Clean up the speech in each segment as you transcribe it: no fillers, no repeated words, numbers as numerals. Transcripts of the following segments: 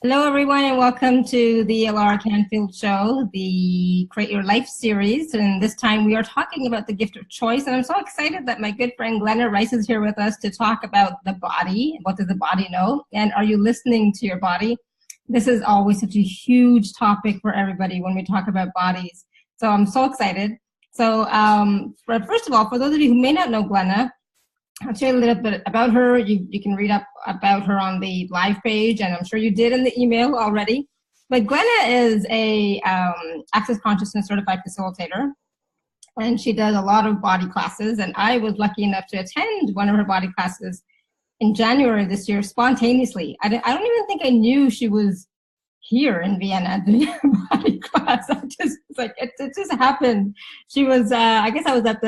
Hello, everyone, and welcome to the Laura Canfield Show, the Create Your Life series. And this time we are talking about the gift of choice. And I'm so excited that my good friend Glenna Rice is here with us to talk about the body. What does the body know? And are you listening to your body? This is always such a huge topic for everybody when we talk about bodies. So I'm so excited. So first of all, for those of you who may not know Glenna, I'll tell you a little bit about her. You can read up about her on the live page, and I'm sure you did in the email already. But Glenna is a Access Consciousness certified facilitator, and she does a lot of body classes. And I was lucky enough to attend one of her body classes in January this year spontaneously. I don't even think I knew she was here in Vienna doing a body class. It just happened. She was, I guess I was at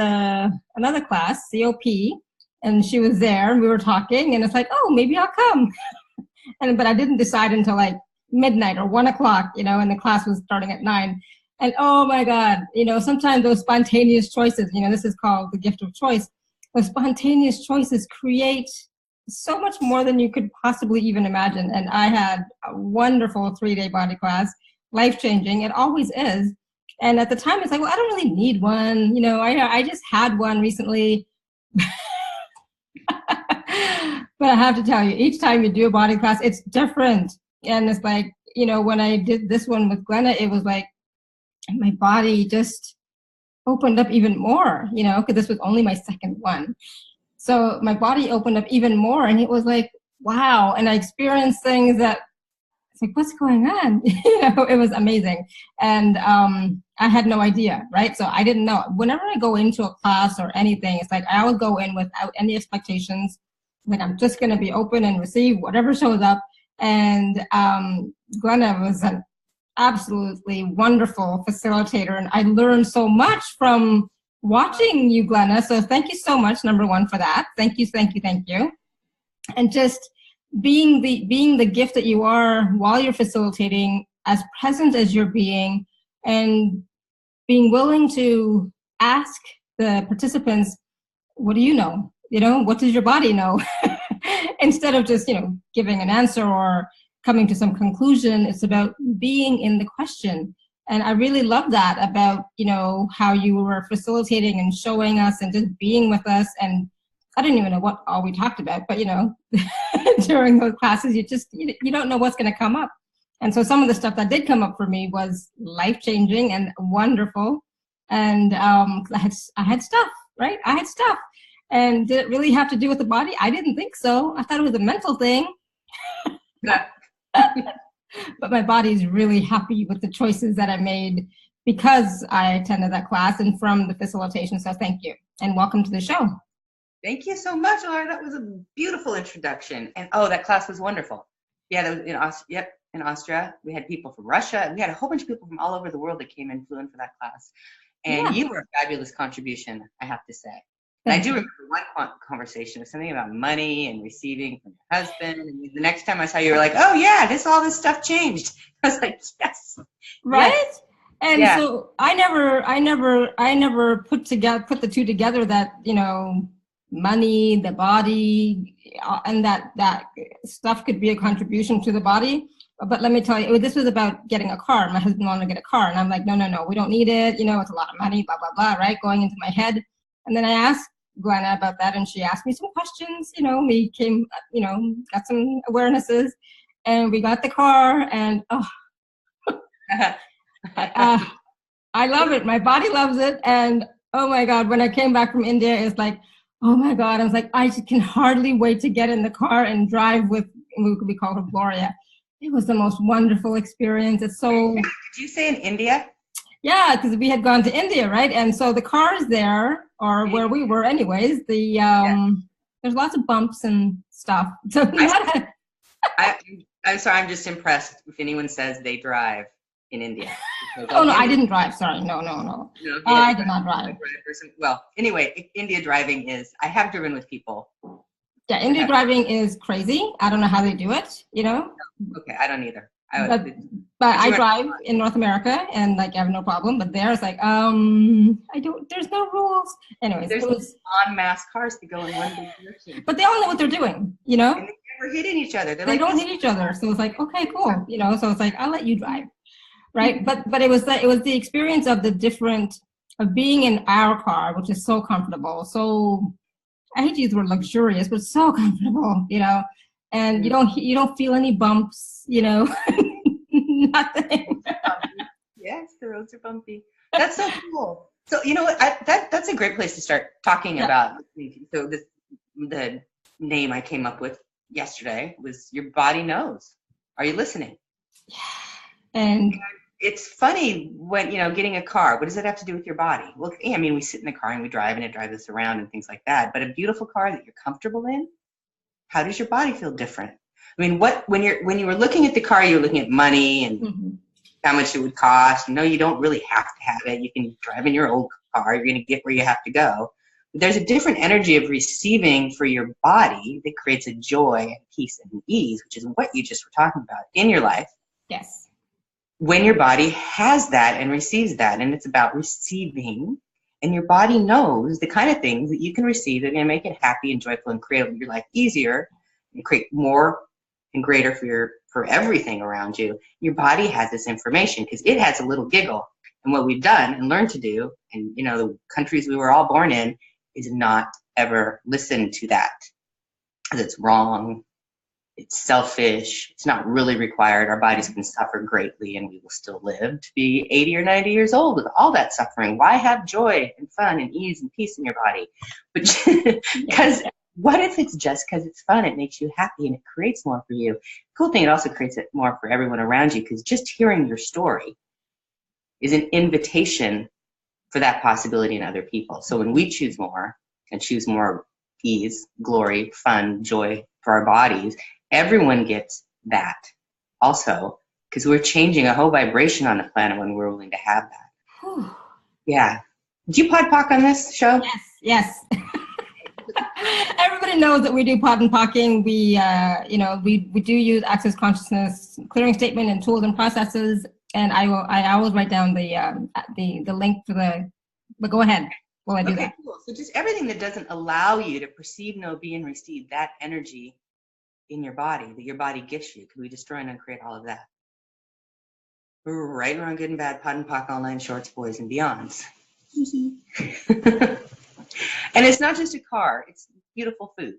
another class, COP. And she was there, and we were talking, and it's like, oh, maybe I'll come. But I didn't decide until like midnight or 1 o'clock, and the class was starting at 9. And oh my God, sometimes those spontaneous choices, this is called the gift of choice. Those spontaneous choices create so much more than you could possibly even imagine. And I had a wonderful 3-day body class, life-changing. It always is. And at the time, it's like, well, I don't really need one. I just had one recently. But I have to tell you, each time you do a body class, it's different. And it's like, when I did this one with Glenna, it was like my body just opened up even more, because this was only my second one. So my body opened up even more, and it was like, wow. And I experienced things that, it's like, what's going on? It was amazing. And I had no idea, right? So I didn't know. Whenever I go into a class or anything, it's like I always go in without any expectations. Like, I'm just going to be open and receive whatever shows up. And Glenna was an absolutely wonderful facilitator. And I learned so much from watching you, Glenna. So thank you so much, number one, for that. Thank you, thank you, thank you. And just being the gift that you are while you're facilitating, as present as you're being, and being willing to ask the participants, what do you know? What does your body know? Instead of just, giving an answer or coming to some conclusion, it's about being in the question. And I really love that about, how you were facilitating and showing us and just being with us. And I didn't even know what all we talked about, but, during those classes, you don't know what's going to come up. And so some of the stuff that did come up for me was life-changing and wonderful. And I had stuff, right? I had stuff. And did it really have to do with the body? I didn't think so. I thought it was a mental thing. But my body's really happy with the choices that I made because I attended that class and from the facilitation. So thank you. And welcome to the show. Thank you so much, Laura. That was a beautiful introduction. And that class was wonderful. Yeah, that was in Austria. We had people from Russia. We had a whole bunch of people from all over the world that flew in for that class. And you were a fabulous contribution, I have to say. And I do remember one conversation of something about money and receiving from your husband. And the next time I saw you, you were like, oh yeah, all this stuff changed. I was like, yes. Right? Yes. And so I never put the two together that, money, the body, and that stuff could be a contribution to the body. But let me tell you, this was about getting a car. My husband wanted to get a car. And I'm like, no, we don't need it. It's a lot of money, blah, blah, blah, right? Going into my head. And then I asked Glenna about that, and she asked me some questions. We came, got some awarenesses, and we got the car, and I love it. My body loves it, and oh my God, when I came back from India, it's like, oh my God, I was like, I can hardly wait to get in the car and drive with, we call her Gloria. It was the most wonderful experience. It's so. Did you say in India? Yeah, because we had gone to India, right? And so the car is there, or where we were anyways. There's lots of bumps and stuff. So I'm sorry, I'm just impressed if anyone says they drive in India. Oh, no, I didn't drive. Sorry. No. I did not drive. Well, anyway, India driving I have driven with people. Yeah, India driving is crazy. I don't know how they do it, Okay, I don't either. But I drive in North America and I have no problem. But there's like, there's no rules. Anyways, there's en masse cars to go in one big direction. But they all know what they're doing, never hitting each other. They don't hit each other. So it's like, okay, cool. You know, so it's like, I'll let you drive. Right. But it was the experience of of being in our car, which is so comfortable. So I hate to use the word luxurious, but so comfortable, you know, and you don't feel any bumps, you know, nothing. Yes, the roads are bumpy. That's so cool. So you know what? That's a great place to start talking about. So the name I came up with yesterday was Your Body Knows. Are you listening? Yeah. And it's funny when, you know, getting a car, what does it have to do with your body? Well, I mean, we sit in the car and we drive and it drives us around and things like that. But a beautiful car that you're comfortable in, how does your body feel different? I mean, when you were looking at the car, you were looking at money and how much it would cost. No, you don't really have to have it. You can drive in your old car. You're going to get where you have to go. But there's a different energy of receiving for your body that creates a joy and peace and ease, which is what you just were talking about in your life. Yes. When your body has that and receives that, and it's about receiving, and your body knows the kind of things that you can receive that are going to make it happy and joyful and create your life easier and create more and greater for everything around you. Your body has this information because it has a little giggle. And what we've done and learned to do, and you know, the countries we were all born in, is not ever listen to that. That's wrong. It's selfish. It's not really required. Our bodies can suffer greatly and we will still live to be 80 or 90 years old with all that suffering. Why have joy and fun and ease and peace in your body? But because what if it's just because it's fun? It makes you happy and it creates more for you. Cool thing, it also creates it more for everyone around you, because just hearing your story is an invitation for that possibility in other people. So when we choose more and choose more ease, glory, fun, joy for our bodies, everyone gets that also, because we're changing a whole vibration on the planet when we're willing to have that. Whew. Yeah. Do you POD on this show? Yes. Everybody knows that we do POD and POCing. We do use access consciousness clearing statement and tools and processes. And I always write down the link for but go ahead while I do that. Cool. So just everything that doesn't allow you to perceive, know, be, and receive that energy in your body that your body gifts you, because we destroy and uncreate all of that. We're right around good and bad, POD and POC, all nine shorts, boys and beyonds. And it's not just a car, it's beautiful food.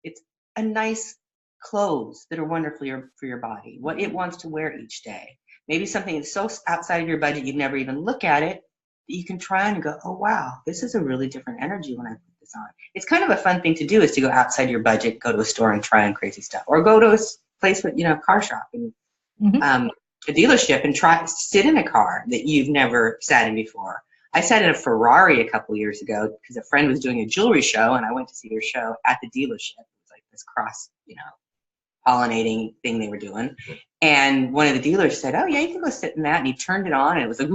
It's a nice clothes that are wonderful for your body, what it wants to wear each day. Maybe something that's so outside of your budget you'd never even look at it, that you can try and go, oh wow, this is a really different energy when I put this on. It's kind of a fun thing to do, is to go outside your budget, go to a store and try on crazy stuff, or go to a place with, car shop and a dealership and sit in a car that you've never sat in before. I sat in a Ferrari a couple years ago because a friend was doing a jewelry show and I went to see her show at the dealership. It was like this cross, pollinating thing they were doing. And one of the dealers said, oh yeah, you can go sit in that. And he turned it on and it was like,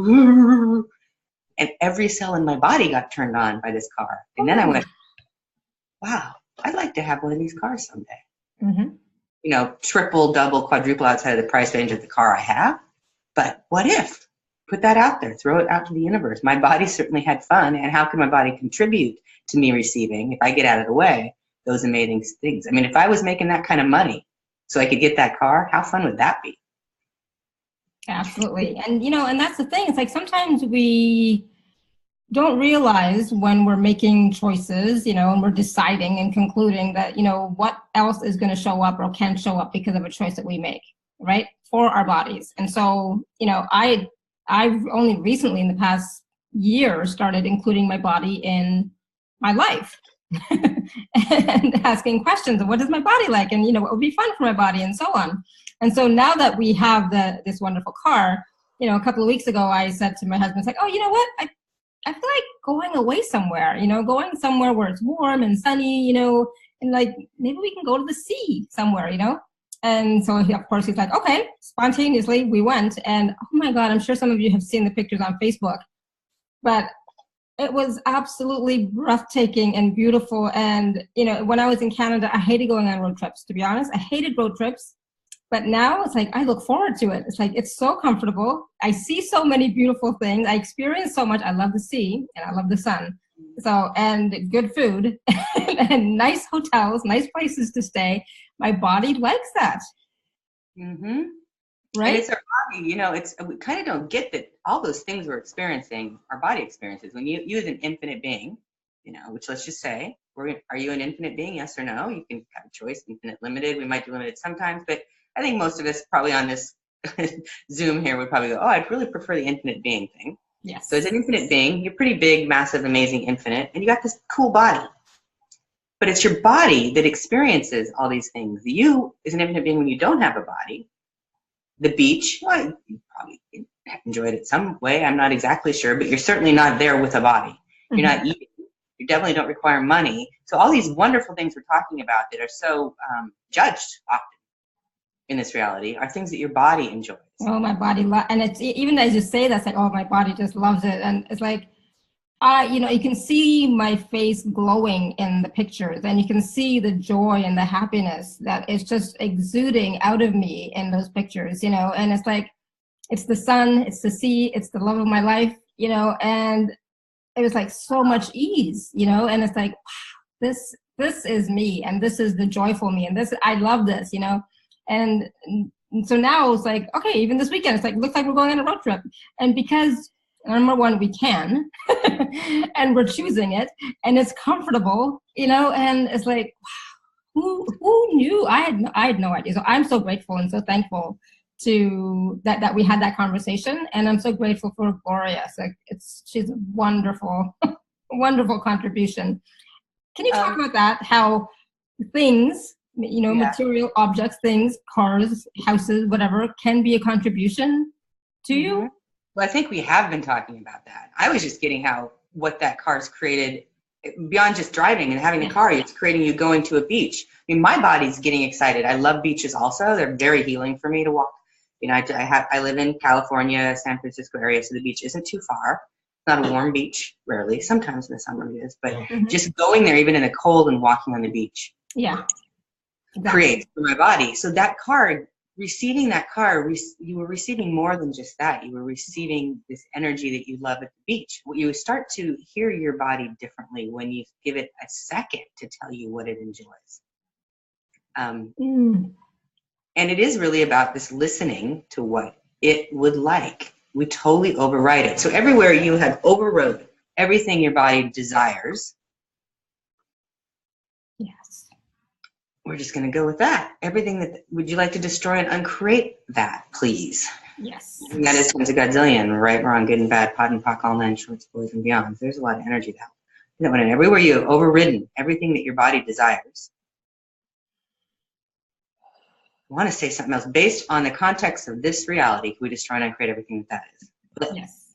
and every cell in my body got turned on by this car. And then I went, wow, I'd like to have one of these cars someday. Mm-hmm. Triple, double, quadruple outside of the price range of the car I have. But what if? Put that out there, throw it out to the universe. My body certainly had fun, and how can my body contribute to me receiving, if I get out of the way, those amazing things? I mean, if I was making that kind of money so I could get that car, how fun would that be? Absolutely. And, and that's the thing. It's like sometimes we don't realize when we're making choices, and we're deciding and concluding that, what else is going to show up or can show up because of a choice that we make, right, for our bodies. And so, I've only recently in the past year started including my body in my life and asking questions of what is my body like, and, what would be fun for my body, and so on. And so now that we have this wonderful car, a couple of weeks ago, I said to my husband, it's like, oh, you know what? I feel like going away somewhere, going somewhere where it's warm and sunny, and like maybe we can go to the sea somewhere, And so, of course, he's like, okay, spontaneously we went. And oh my God, I'm sure some of you have seen the pictures on Facebook, but it was absolutely breathtaking and beautiful. And, when I was in Canada, I hated going on road trips, to be honest. I hated road trips. But now it's like, I look forward to it. It's like, it's so comfortable. I see so many beautiful things. I experience so much. I love the sea and I love the sun. So, and good food and nice hotels, nice places to stay. My body likes that. Mm-hmm. Right? And it's our body, we kind of don't get that all those things we're experiencing, our body experiences. When you as an infinite being, which let's just say, are you an infinite being? Yes or no? You can have a choice, infinite, limited. We might be limited sometimes, but I think most of us probably on this Zoom here would probably go, oh, I'd really prefer the infinite being thing. Yes. So as an infinite being, you're pretty big, massive, amazing, infinite, and you got this cool body. But it's your body that experiences all these things. You as an infinite being, when you don't have a body, the beach, well, you probably enjoyed it some way. I'm not exactly sure, but you're certainly not there with a body. You're not eating. You definitely don't require money. So all these wonderful things we're talking about that are so judged often in this reality are things that your body enjoys. Oh, my body, and it's even as you say that's like, oh, my body just loves it, and it's like, you can see my face glowing in the pictures, and you can see the joy and the happiness that is just exuding out of me in those pictures, and it's like, it's the sun, it's the sea, it's the love of my life, and it was like so much ease, and it's like, wow, this is me, and this is the joyful me, and this, I love this, and so now it's like, okay, even this weekend, it's like, looks like we're going on a road trip, and because number one, we can, and we're choosing it, and it's comfortable, and it's like, wow, who knew? I had no idea. So I'm so grateful and so thankful to that we had that conversation, and I'm so grateful for Gloria. So she's a wonderful, wonderful contribution. Can you talk about that? How things, material objects, things, cars, houses, whatever, can be a contribution to you? Well, I think we have been talking about that. I was just getting what that car's created beyond just driving and having a car. It's creating you going to a beach. I mean, my body's getting excited. I love beaches also. They're very healing for me to walk. I live in California, San Francisco area, so the beach isn't too far. It's not a warm beach, rarely. Sometimes in the summer it is, but just going there, even in the cold, and walking on the beach, creates for my body. So that car, receiving that car, you were receiving more than just that. You were receiving this energy that you love at the beach. You start to hear your body differently when you give it a second to tell you what it enjoys. And it is really about this listening to what it would like. We totally override it. So everywhere you have overrode everything your body desires, we're just going to go with that. Everything that, would you like to destroy and uncreate that, please? Yes. And that is times a godzillion, right, wrong, good and bad, pot and pock, all nine shorts, boys and beyonds. There's a lot of energy there. Everywhere you have overridden everything that your body desires, I want to say something else. Based on the context of this reality, we destroy and uncreate everything that is. Yes.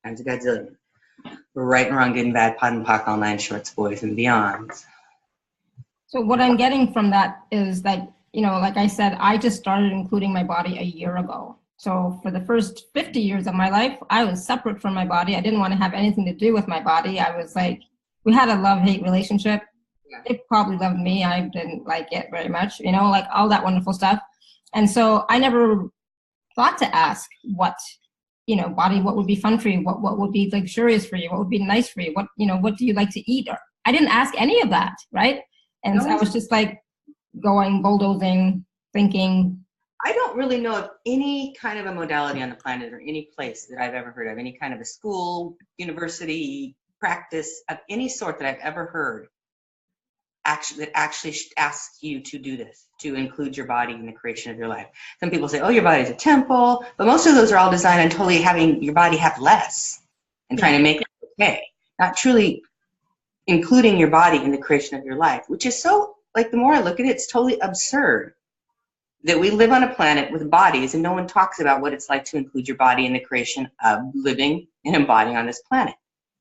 Times a godzillion. Right and wrong, good and bad, pot and pock, all nine shorts, boys and beyonds. So what I'm getting from that is that, like I said, I just started including my body a year ago. So for the first 50 years of my life, I was separate from my body. I didn't want to have anything to do with my body. I was like, we had a love-hate relationship. They probably loved me. I didn't like it very much, like all that wonderful stuff. And so I never thought to ask what, body, what would be fun for you? What would be luxurious for you? What would be nice for you? What do you like to eat? Or I didn't ask any of that, right? And so I was just like going, bulldozing, thinking. I don't really know of any kind of a modality on the planet or any place that I've ever heard of, any kind of a school, university, practice of any sort that I've ever heard that actually asks you to do this, to include your body in the creation of your life. Some people say, oh, your body's a temple, but most of those are all designed on totally having your body have less and trying to make it okay, not truly including your body in the creation of your life, which is so, like, the more I look at it, it's totally absurd that we live on a planet with bodies and no one talks about what it's like to include your body in the creation of living and embodying on this planet.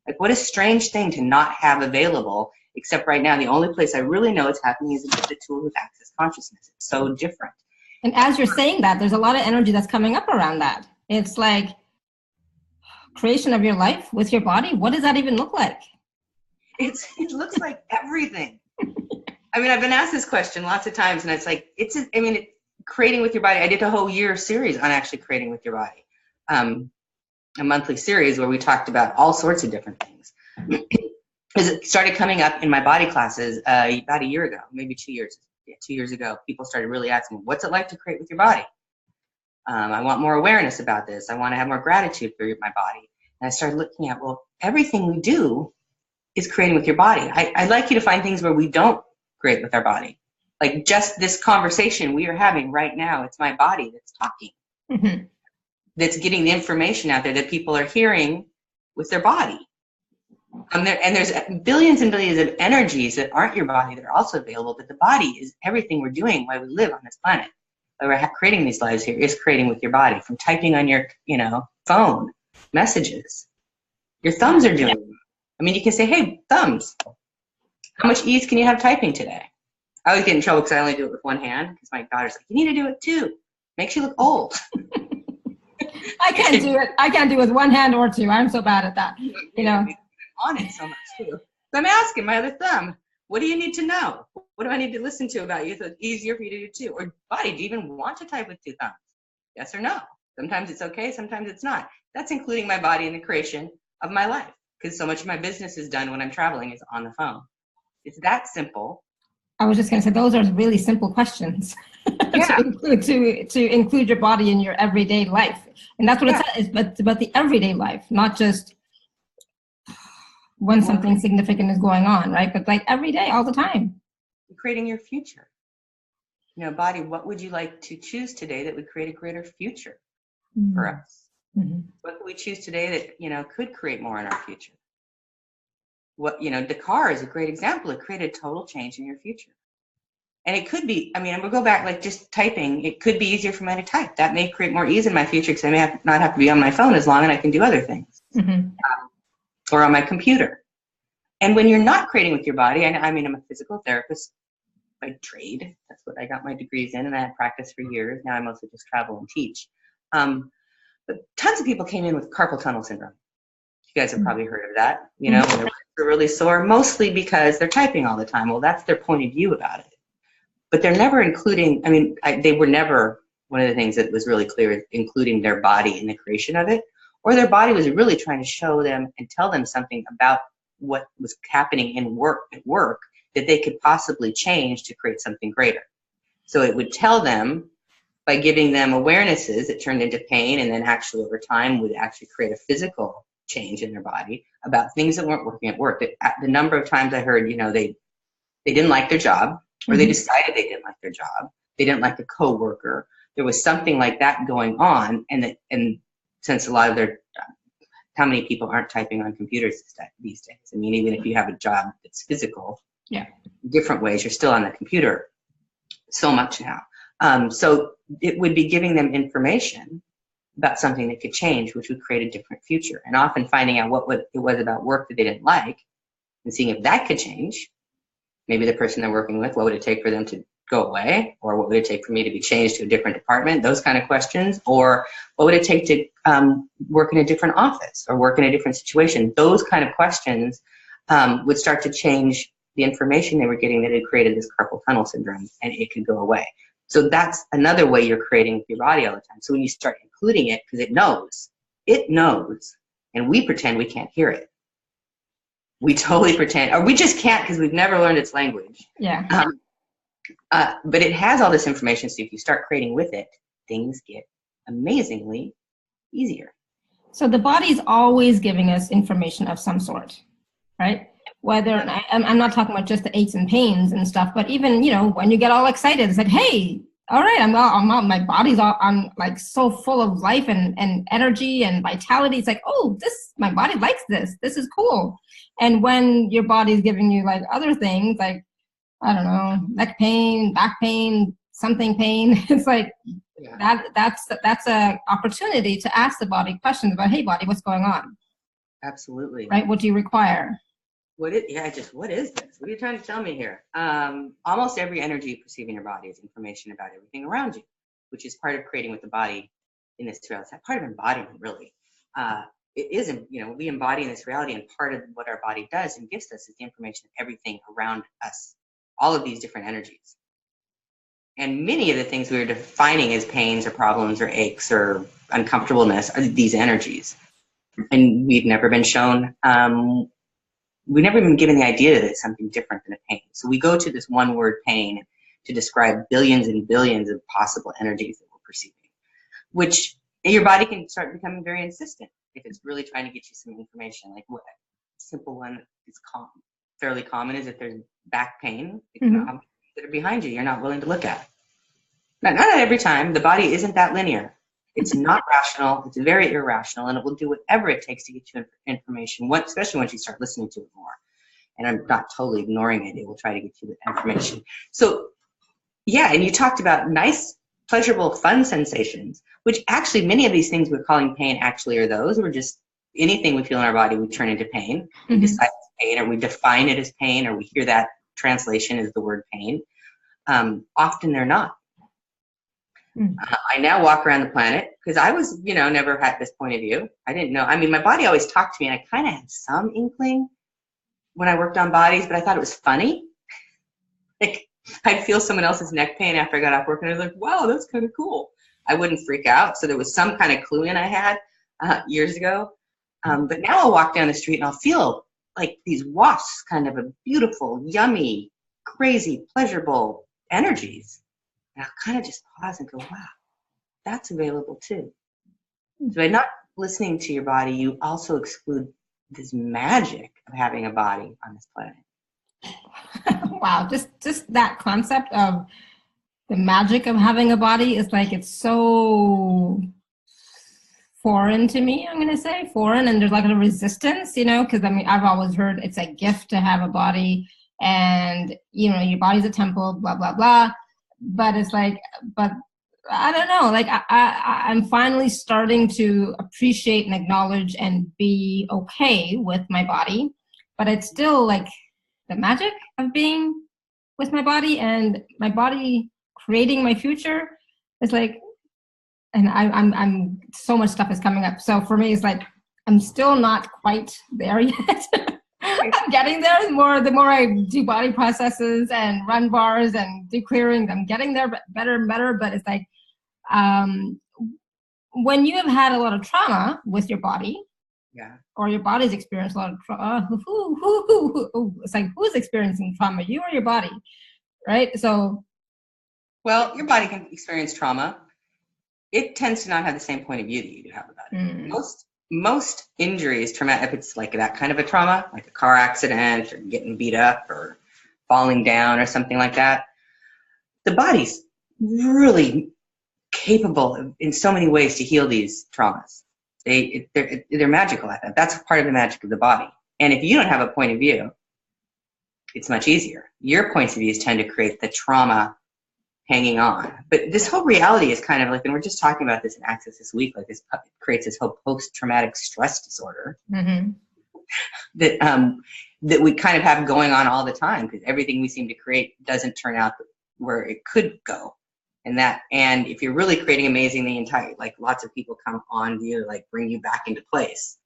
Like, what a strange thing to not have available, except right now, the only place I really know it's happening is with the tool with access consciousness. It's so different. And as you're saying that, there's a lot of energy that's coming up around that. It's like, creation of your life with your body, what does that even look like? It looks like everything. I mean, I've been asked this question lots of times, and it's like, creating with your body. I did a whole year series on actually creating with your body, a monthly series where we talked about all sorts of different things. because it started coming up in my body classes about a year ago, maybe 2 years. Yeah, 2 years ago, people started really asking, what's it like to create with your body? I want more awareness about this. I want to have more gratitude for my body. And I started looking at, well, everything we do is creating with your body. I'd like you to find things where we don't create with our body. Like just this conversation we are having right now, it's my body that's talking. Mm-hmm. That's getting the information out there that people are hearing with their body. And there's billions and billions of energies that aren't your body that are also available, but the body is everything we're doing while we live on this planet. While we're creating these lives here is creating with your body, from typing on your, phone messages. Your thumbs are doing it. I mean, you can say, hey, thumbs, how much ease can you have typing today? I always get in trouble because I only do it with one hand, because my daughter's like, you need to do it too. Makes you look old. I can't do it. I can't do it with one hand or two. I'm so bad at that. On it so much too. So I'm asking my other thumb, what do you need to know? What do I need to listen to about you so it's easier for you to do too? Or body, do you even want to type with two thumbs? Yes or no? Sometimes it's okay, sometimes it's not. That's including my body in the creation of my life, because so much of my business is done when I'm traveling is on the phone. It's that simple. I was just going to say, those are really simple questions Yeah. to include your body in your everyday life. And that's what it's about the everyday life, not just when something significant is going on, right? But like every day, all the time. Creating your future. Body, what would you like to choose today that would create a greater future for us? Mm-hmm. What could we choose today that, could create more in our future? What, the car is a great example. It created total change in your future. And it could be, we'll go back, like just typing, it could be easier for me to type. That may create more ease in my future because I may not have to be on my phone as long and I can do other things. Mm-hmm. Or on my computer. And when you're not creating with your body, I'm a physical therapist by trade. That's what I got my degrees in, and I had practiced for years. Now I mostly just travel and teach. But tons of people came in with carpal tunnel syndrome. You guys have probably heard of that. When they're really sore, mostly because they're typing all the time. Well, that's their point of view about it. But they're never including, they were never, one of the things that was really clear is including their body in the creation of it. Or their body was really trying to show them and tell them something about what was happening at work that they could possibly change to create something greater. So it would tell them by giving them awarenesses that turned into pain, and then actually over time would actually create a physical change in their body about things that weren't working at work. The number of times I heard, they didn't like their job, or they decided they didn't like their job. They didn't like a coworker. There was something like that going on, and since a lot of how many people aren't typing on computers these days? Even if you have a job that's physical, different ways, you're still on the computer so much now. So it would be giving them information about something that could change, which would create a different future. And often finding out what it was about work that they didn't like and seeing if that could change. Maybe the person they're working with, what would it take for them to go away? Or what would it take for me to be changed to a different department? Those kind of questions. Or what would it take to work in a different office or work in a different situation? Those kind of questions would start to change the information they were getting that had created this carpal tunnel syndrome, and it could go away. So that's another way you're creating with your body all the time. So when you start including it, because it knows, and we pretend we can't hear it. We totally pretend, or we just can't because we've never learned its language. Yeah. But it has all this information, so if you start creating with it, things get amazingly easier. So the body's always giving us information of some sort, right? Whether, I'm not talking about just the aches and pains and stuff, but even, when you get all excited, it's like, hey, all right, I'm my body's all, I'm like so full of life and energy and vitality. It's like, oh, my body likes this. This is cool. And when your body's giving you like other things, like, I don't know, neck pain, back pain, something pain, it's like, that's a opportunity to ask the body questions about, hey, body, what's going on? Absolutely. Right? What do you require? What is this? What are you trying to tell me here? Almost every energy you perceive in your body is information about everything around you, which is part of creating with the body in this reality. It's part of embodiment, really. It isn't, we embody in this reality, and part of what our body does and gives us is the information of everything around us, all of these different energies. And many of the things we are defining as pains or problems or aches or uncomfortableness are these energies. And we've never been shown we've never been given the idea that it's something different than a pain. So we go to this one word pain to describe billions and billions of possible energies that we're perceiving, which your body can start becoming very insistent if it's really trying to get you some information. Like what simple one is fairly common is if there's back pain, that are behind you, you're not willing to look at. Not every time. The body isn't that linear. It's not rational. It's very irrational, and it will do whatever it takes to get you information, especially once you start listening to it more. And I'm not totally ignoring it. It will try to get you the information. So, yeah, and you talked about nice, pleasurable, fun sensations, which actually many of these things we're calling pain actually are those. We're just anything we feel in our body, we turn into pain. We decide it's pain, or we define it as pain, or we hear that translation as the word pain. Often they're not. I now walk around the planet because I was, never had this point of view. I didn't know. I mean, my body always talked to me, and I kind of had some inkling when I worked on bodies, but I thought it was funny. Like, I'd feel someone else's neck pain after I got off work, and I was like, wow, that's kind of cool. I wouldn't freak out. So there was some kind of clue in I had years ago. But now I'll walk down the street, and I'll feel like these wafts, kind of a beautiful, yummy, crazy, pleasurable energies. And I'll kind of just pause and go, wow, that's available too. So by not listening to your body, you also exclude this magic of having a body on this planet. Wow, just that concept of the magic of having a body is like, it's so foreign to me, I'm going to say foreign. And there's like a resistance, because I mean, I've always heard it's a gift to have a body, and, your body's a temple, blah, blah, blah. But it's like, but I don't know, like I'm finally starting to appreciate and acknowledge and be okay with my body, but it's still like the magic of being with my body and my body creating my future. It's like, and I'm so much stuff is coming up. So for me, it's like, I'm still not quite there yet. I'm getting there. The more I do body processes and run bars and do clearings, I'm getting there better and better. But it's like, when you have had a lot of trauma with your body, or your body's experienced a lot of trauma, it's like, who's experiencing trauma, you or your body, right? So, well, your body can experience trauma. It tends to not have the same point of view that you do have about it. Most injuries, trauma, if it's like that kind of a trauma, like a car accident or getting beat up or falling down or something like that, the body's really capable in so many ways to heal these traumas. They're magical at that. That's part of the magic of the body. And if you don't have a point of view, it's much easier. Your points of views tend to create the trauma hanging on. But this whole reality is kind of like, and we're just talking about this in Access this week, like this creates this whole post-traumatic stress disorder that we kind of have going on all the time, because everything we seem to create doesn't turn out where it could go. And if you're really creating amazing, the entire, like lots of people come on you, like bring you back into place.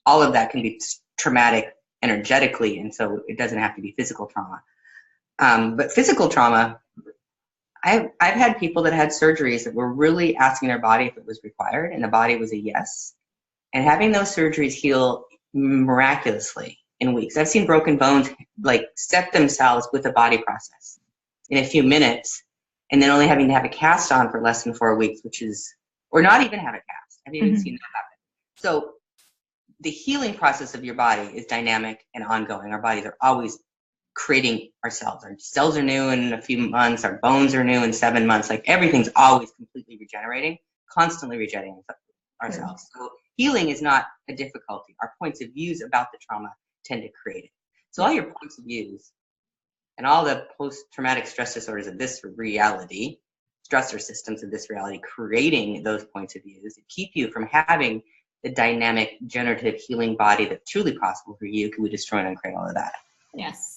All of that can be traumatic energetically, and so it doesn't have to be physical trauma. But physical trauma, I've had people that had surgeries that were really asking their body if it was required, and the body was a yes. And having those surgeries heal miraculously in weeks. I've seen broken bones like set themselves with a body process in a few minutes, and then only having to have a cast on for less than 4 weeks, or not even have a cast. I've even seen that happen. So the healing process of your body is dynamic and ongoing. Our bodies are always creating ourselves. Our cells are new in a few months. Our bones are new in 7 months. Like everything's always completely regenerating, constantly regenerating ourselves. So healing is not a difficulty. Our points of views about the trauma tend to create it. So all your points of views and all the post-traumatic stress disorders of this reality, stressor systems of this reality, creating those points of views that keep you from having the dynamic, generative, healing body that's truly possible for you. Can we destroy and uncreate all of that? Yes.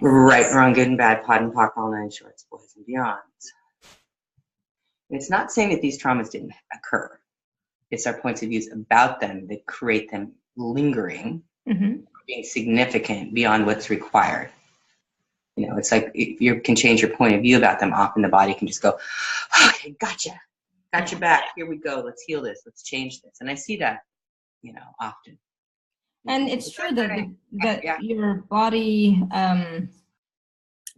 Right, wrong, good and bad, pod and pock, all nine shorts, boys and beyonds. It's not saying that these traumas didn't occur. It's our points of views about them that create them lingering, being significant beyond what's required. It's like if you can change your point of view about them, often the body can just go, okay, gotcha back. Here we go. Let's heal this. Let's change this. And I see that, often. And it's true that that Yeah. your body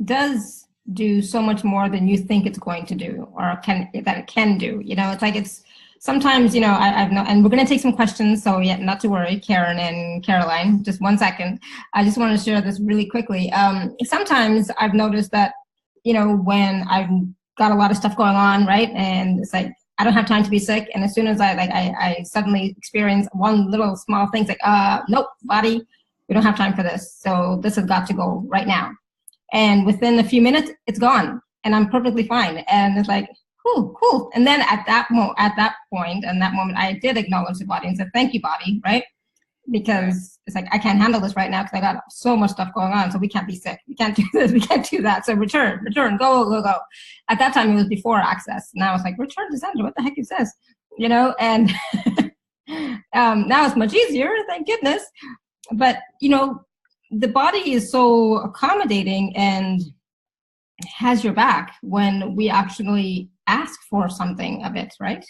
does do so much more than you think it's going to do, or that it can do. You know, it's like it's sometimes, you know, I've no, and we're going to take some questions, so yeah, not to worry, Karen and Caroline. Just 1 second. I just want to share this really quickly. Sometimes I've noticed that, you know, when I've got a lot of stuff going on, right, and it's like I don't have time to be sick, and as soon as I suddenly experience one little small thing, it's like, nope, body, we don't have time for this. So this has got to go right now. And within a few minutes, it's gone, and I'm perfectly fine. And it's like, cool. And then at that point, I did acknowledge the body and said, "Thank you, body," right? Because it's like I can't handle this right now because I got so much stuff going on. So we can't be sick. We can't do this. We can't do that. So return, go. At that time, it was before access. Now it's like return to sender. What the heck is this? You know, and now it's much easier. Thank goodness. But you know, the body is so accommodating and has your back when we actually ask for something of it, right?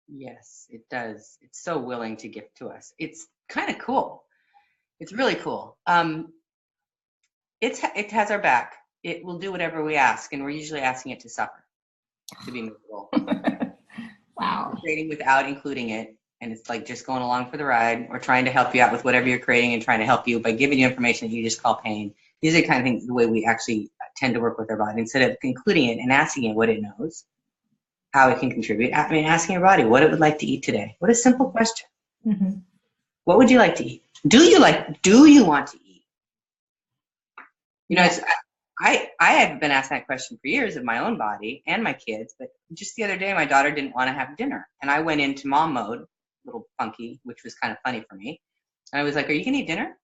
Yes, it does. It's so willing to give to us. It's kind of cool. It's really cool. It has our back. It will do whatever we ask, and we're usually asking it to suffer, to be miserable. Wow. We're creating without including it. And it's like just going along for the ride, or trying to help you out with whatever you're creating and trying to help you by giving you information that you just call pain. These are the kind of things, the way we actually tend to work with our body, instead of including it and asking it what it knows, how it can contribute. I mean, asking your body what it would like to eat today. What a simple question. Mm-hmm. What would you like to eat? Do you want to eat? You know, I have been asked that question for years of my own body and my kids, but just the other day, my daughter didn't want to have dinner, and I went into mom mode, little funky, which was kind of funny for me. And I was like, "Are you gonna eat dinner?"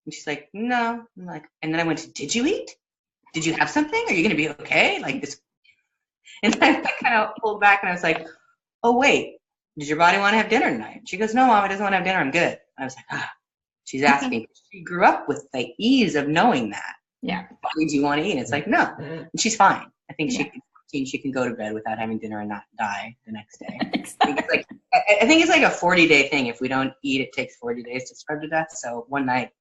And she's like, "No." I'm like, and then I went to, "Did you eat? Did you have something? Are you gonna be okay?" Like this. And then I kind of pulled back and I was like, "Oh wait, did your body want to have dinner tonight?" And she goes, "No, Mom, it doesn't want to have dinner. I'm good." I was like, she's asking. She grew up with the ease of knowing that. Yeah. What do you want to eat? And it's like, no. And she's fine. I think she can go to bed without having dinner and not die the next day. Exactly. I think it's like a 40-day thing. If we don't eat, it takes 40 days to starve to death. So one night,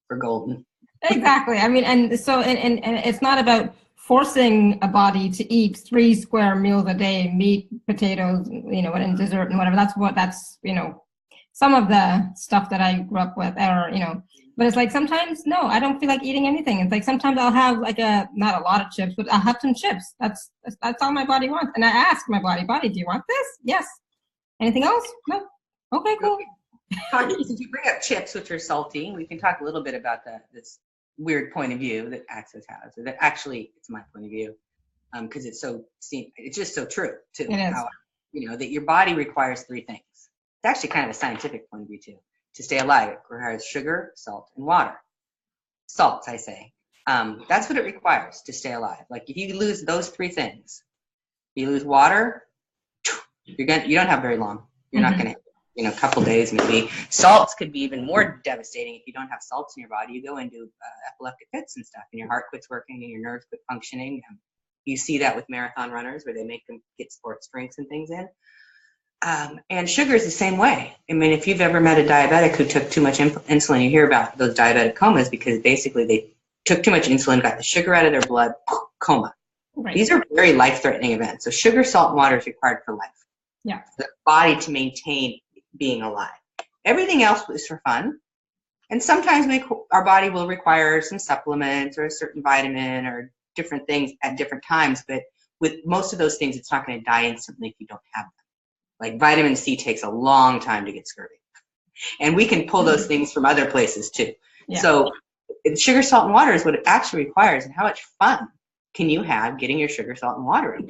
we're golden. Exactly. I mean, and so and it's not about forcing a body to eat 3 square meals a day, meat, potatoes, you know, and dessert and whatever. That's you know, some of the stuff that I grew up with, or you know. But it's like sometimes, no, I don't feel like eating anything. It's like sometimes I'll have like not a lot of chips, but I'll have some chips. That's all my body wants. And I ask my body, do you want this? Yes. Anything else? No. Okay, cool. Since you bring up chips, which are salty, we can talk a little bit about this weird point of view that Access has, or that actually it's my point of view, because it's just so true too. It is. How, you know, that your body requires 3 things. It's actually kind of a scientific point of view too. To stay alive, it requires sugar, salt, and water. Salts, I say. That's what it requires to stay alive. Like if you lose those 3 things, you lose water, you don't have very long. You're not going to, you know, a couple days maybe. Salts could be even more devastating if you don't have salts in your body. You go into epileptic fits and stuff, and your heart quits working and your nerves quit functioning. You see that with marathon runners where they make them get sports drinks and things in. And sugar is the same way. I mean, if you've ever met a diabetic who took too much insulin, you hear about those diabetic comas because basically they took too much insulin, got the sugar out of their blood, coma. Right. These are very life-threatening events. So sugar, salt, and water is required for life. Yeah. For the body to maintain being alive. Everything else is for fun. And sometimes our body will require some supplements or a certain vitamin or different things at different times. But with most of those things, it's not going to die instantly if you don't have them. Like vitamin C takes a long time to get scurvy. And we can pull those things from other places too. Yeah. So sugar, salt, and water is what it actually requires. And how much fun can you have getting your sugar, salt, and water in?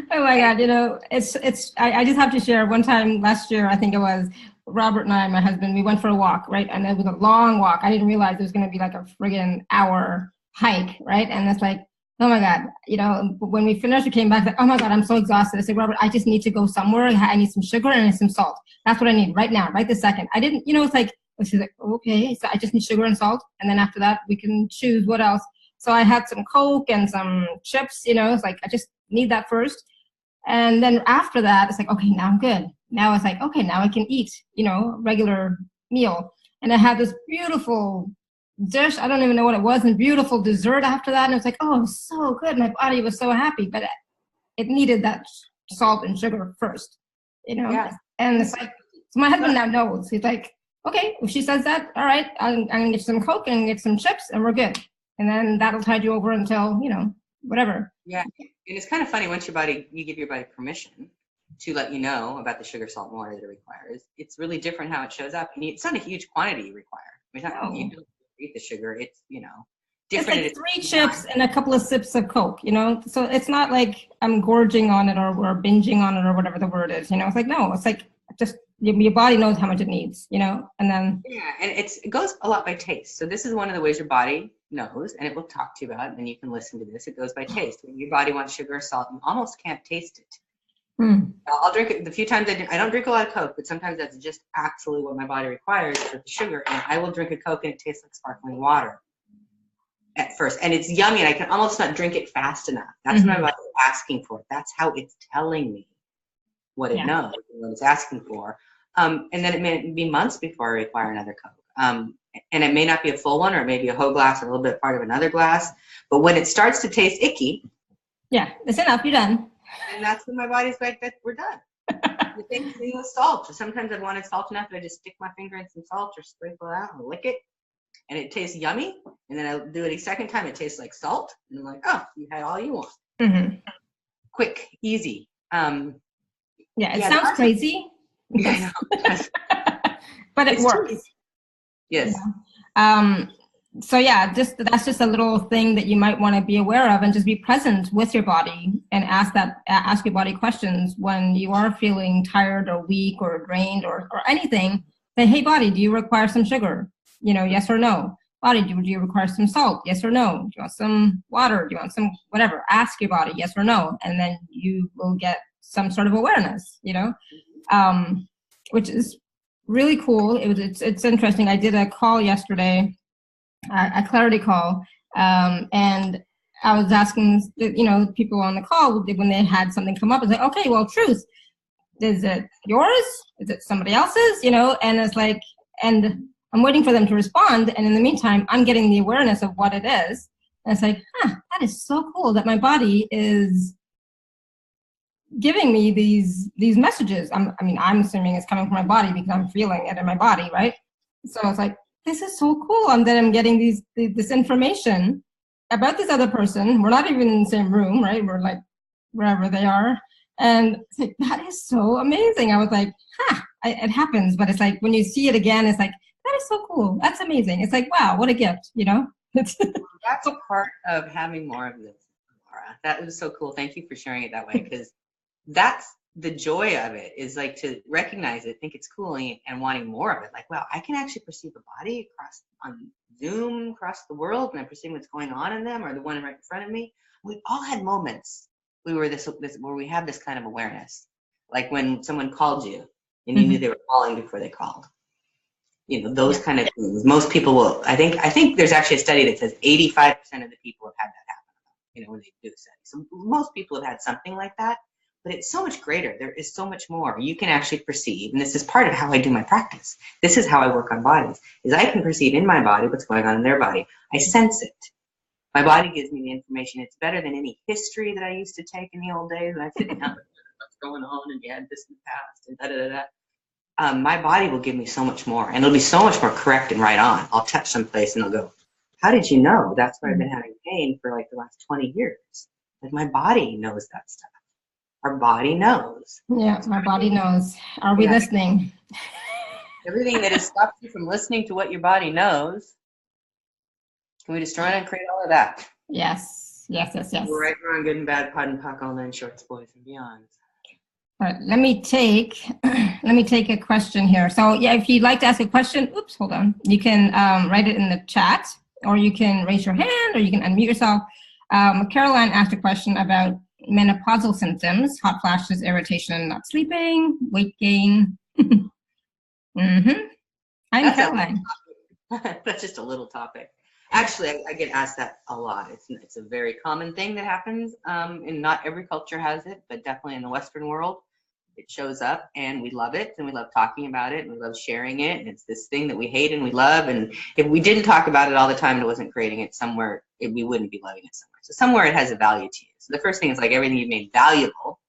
Oh my God, you know, I just have to share one time last year, I think it was, Robert and I, my husband, we went for a walk, right? And it was a long walk. I didn't realize it was going to be like a friggin' hour hike, right? And it's like, oh my God, you know, when we finished, we came back, like, oh my God, I'm so exhausted. I said, Robert, I just need to go somewhere. I need some sugar and some salt. That's what I need right now, right this second. I didn't, you know, it's like, she's like, okay, so I just need sugar and salt. And then after that, we can choose what else. So I had some Coke and some chips, you know, it's like, I just need that first. And then after that, it's like, okay, now I'm good. Now it's like, okay, now I can eat, you know, regular meal. And I had this beautiful dish. I don't even know what it was, and beautiful dessert after that. And it was like, oh, it was so good. My body was so happy, but it needed that salt and sugar first, you know? Yeah. And it's like, so my husband now knows. He's like, okay, if she says that, all right, I'm gonna get some Coke and get some chips and we're good. And then that'll tide you over until, you know, whatever. Yeah. And it's kind of funny, once you give your body permission to let you know about the sugar, salt, and water that it requires, it's really different how it shows up. And it's not a huge quantity you require. I mean, you don't eat the sugar. It's, you know, different. It's like 3 chips and a couple of sips of Coke, you know? So it's not like I'm gorging on it or binging on it or whatever the word is, you know? It's like, no, it's like just your body knows how much it needs, you know? And then. Yeah, and it goes a lot by taste. So this is one of the ways your body knows, and it will talk to you about it, and you can listen to this. It goes by taste. When your body wants sugar or salt, you almost can't taste it. I'll drink it the few times I don't drink a lot of Coke, but sometimes that's just absolutely what my body requires for the sugar. And I will drink a Coke and it tastes like sparkling water at first. And it's yummy, and I can almost not drink it fast enough. That's what my body's asking for. That's how it's telling me what it knows, what it's asking for. And then it may be months before I require another Coke. And it may not be a full one, or it may be a whole glass, or a little bit part of another glass. But when it starts to taste icky, yeah, it's enough, you're done. And that's when my body's like, that we're done. The same thing with salt. So sometimes I've wanted salt enough that I just stick my finger in some salt or sprinkle it out and lick it, and it tastes yummy. And then I'll do it a second time. It tastes like salt, and I'm like, oh, you had all you want. Quick, easy. Yeah, it sounds crazy. Yeah, I know. But it works. True. Yes. Yeah. So yeah, that's just a little thing that you might want to be aware of, and just be present with your body and ask your body questions when you are feeling tired or weak or drained or anything. Say, hey body, do you require some sugar? You know, yes or no. Body, do you require some salt? Yes or no. Do you want some water? Do you want some whatever? Ask your body yes or no, and then you will get some sort of awareness, you know, which is really cool. It's interesting. I did a call yesterday, a clarity call, and I was asking, you know, people on the call when they had something come up, I was like, okay, well, truth, is it yours? Is it somebody else's? You know, and it's like, and I'm waiting for them to respond, and in the meantime, I'm getting the awareness of what it is, and it's like, that is so cool that my body is giving me these messages. I'm assuming it's coming from my body because I'm feeling it in my body, right? So it's like, this is so cool. And then I'm getting this information about this other person. We're not even in the same room, right? We're like wherever they are. And it's like, that is so amazing. I was like, it happens. But it's like, when you see it again, it's like, that is so cool. That's amazing. It's like, wow, what a gift, you know? That's a part of having more of this, Laura. That was so cool. Thank you for sharing it that way, because that's the joy of it, is like to recognize it, think it's cool, and wanting more of it. Like, wow, I can actually perceive a body on Zoom across the world, and I'm perceiving what's going on in them, or the one right in front of me. We've all had moments where we have this kind of awareness, like when someone called you and you knew they were calling before they called. You know, those kind of things. Most people will. I think there's actually a study that says 85% of the people have had that happen. You know, when they do the study, so most people have had something like that. But it's so much greater. There is so much more. You can actually perceive, and this is part of how I do my practice. This is how I work on bodies, is I can perceive in my body what's going on in their body. I sense it. My body gives me the information. It's better than any history that I used to take in the old days when I didn't know what's going on, and you had this in the past, and da-da-da-da. My body will give me so much more, and it'll be so much more correct and right on. I'll touch someplace, and they'll go, how did you know? That's where I've been having pain for like the last 20 years. Like, my body knows that stuff. Our body knows. Yeah, my body knows. Are we listening? Everything that has stopped you from listening to what your body knows, can we destroy it and create all of that? Yes. We're right, wrong, good and bad, pod and puck, all nine shorts, boys and beyond. All right, let me take a question here. So yeah, if you'd like to ask a question, hold on. You can write it in the chat, or you can raise your hand, or you can unmute yourself. Caroline asked a question about menopausal symptoms: hot flashes, irritation, not sleeping, weight gain. I'm Caroline. That's just a little topic. Actually, I get asked that a lot. It's a very common thing that happens, and not every culture has it, but definitely in the Western world, It shows up and we love it and we love talking about it and we love sharing it. And it's this thing that we hate and we love. And if we didn't talk about it all the time and it wasn't creating it somewhere, we wouldn't be loving it somewhere. So somewhere it has a value to you. So the first thing is like everything you've made valuable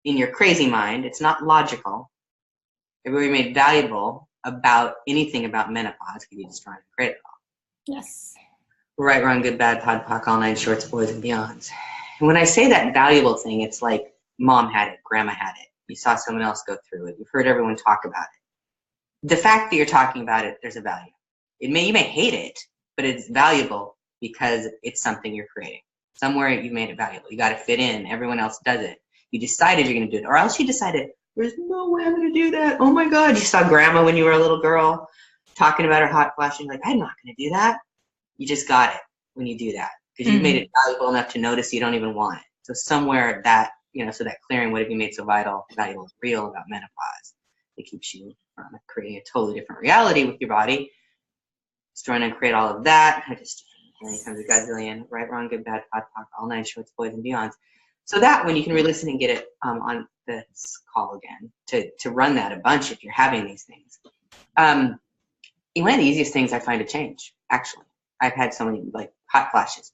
in your crazy mind. It's not logical. Everybody made valuable about anything about menopause because you just trying to create it all. Yes. Right, wrong, good, bad, pod, poc, all nine shorts, boys and beyonds. And when I say that valuable thing, it's like mom had it, grandma had it. You saw someone else go through it. You've heard everyone talk about it. The fact that you're talking about it, there's a value. You may hate it, but it's valuable because it's something you're creating. Somewhere you made it valuable. You got to fit in. Everyone else does it. You decided you're going to do it, or else you decided, there's no way I'm going to do that. Oh my God. You saw grandma when you were a little girl talking about her hot flash. You're like, I'm not going to do that. You just got it when you do that because you made it valuable enough to notice you don't even want it. So somewhere that, so that clearing, what have you made so valuable and real about menopause? It keeps you from creating a totally different reality with your body. It's trying to create all of that. I just, here comes a gazillion, right, wrong, good, bad, pod, poc, all nine shorts, boys and beyonds. So that when you can re-listen and get it on this call again, to run that a bunch if you're having these things. One of the easiest things I find to change, actually. I've had so many like hot flashes.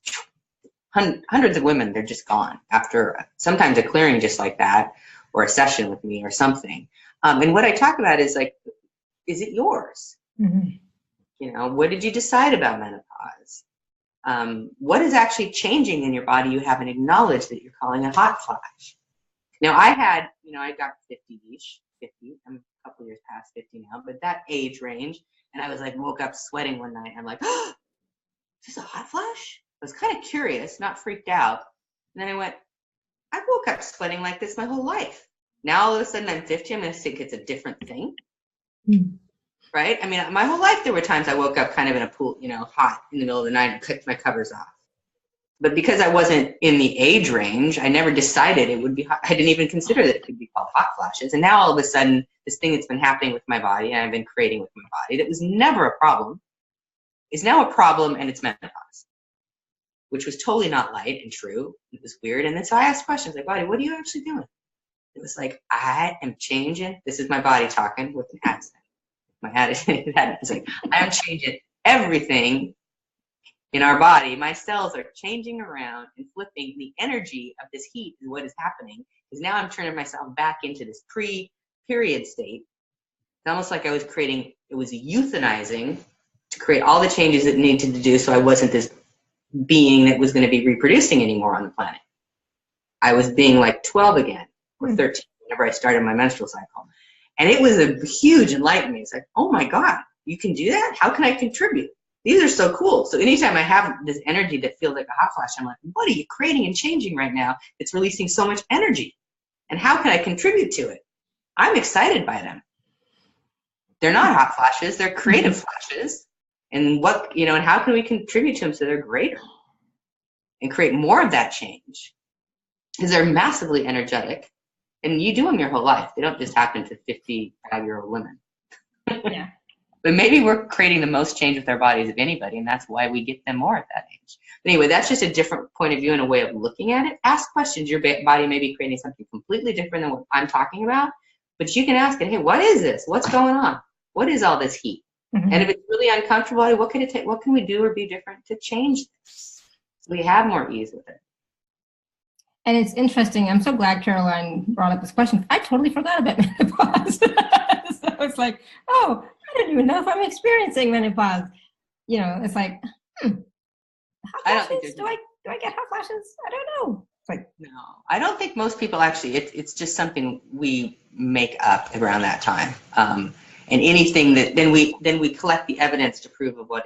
Hundreds of women, they're just gone after sometimes a clearing just like that, or a session with me or something. And what I talk about is like, is it yours? What did you decide about menopause? What is actually changing in your body you haven't acknowledged that you're calling a hot flash? Now I had, I got 50-ish, 50. I'm a couple years past 50 now, but that age range. And I was like, woke up sweating one night. I'm like, oh, is this a hot flash? I was kind of curious, not freaked out. And then I went, I woke up sweating like this my whole life. Now all of a sudden I'm 50, I'm going to think it's a different thing. Right? I mean, my whole life there were times I woke up kind of in a pool, hot in the middle of the night and cut my covers off. But because I wasn't in the age range, I never decided it would be hot. I didn't even consider that it could be called hot flashes. And now all of a sudden, this thing that's been happening with my body and I've been creating with my body that was never a problem is now a problem, and it's menopause, which was totally not light and true. It was weird. And then so I asked questions like, body, what are you actually doing? It was like, I am changing. This is my body talking with an accent. My attitude is like, I am changing everything in our body. My cells are changing around and flipping. The energy of this heat is what is happening, because now I'm turning myself back into this pre-period state. It's almost like I was creating, it was euthanizing to create all the changes it needed to do so I wasn't this being that was going to be reproducing anymore on the planet. I was being like 12 again, or 13, whenever I started my menstrual cycle. And it was a huge enlightenment. It's like, oh my God, you can do that? How can I contribute? These are so cool. So anytime I have this energy that feels like a hot flash, I'm like, what are you creating and changing right now? It's releasing so much energy. And how can I contribute to it? I'm excited by them. They're not hot flashes, they're creative flashes. And what, and how can we contribute to them so they're greater and create more of that change? Because they're massively energetic, and you do them your whole life. They don't just happen to 55-year-old women. Yeah. But maybe we're creating the most change with our bodies of anybody, and that's why we get them more at that age. But anyway, that's just a different point of view and a way of looking at it. Ask questions. Your body may be creating something completely different than what I'm talking about, but you can ask it, hey, what is this? What's going on? What is all this heat? And if it's really uncomfortable, what can it take? What can we do or be different to change this? So we have more ease with it. And it's interesting. I'm so glad Caroline brought up this question. I totally forgot about menopause. So it's like, oh, I don't even know if I'm experiencing menopause. It's like, hot I don't think flashes? Do I get hot flashes? I don't know. It's like, no, I don't think most people actually. It's just something we make up around that time. And anything that then we collect the evidence to prove that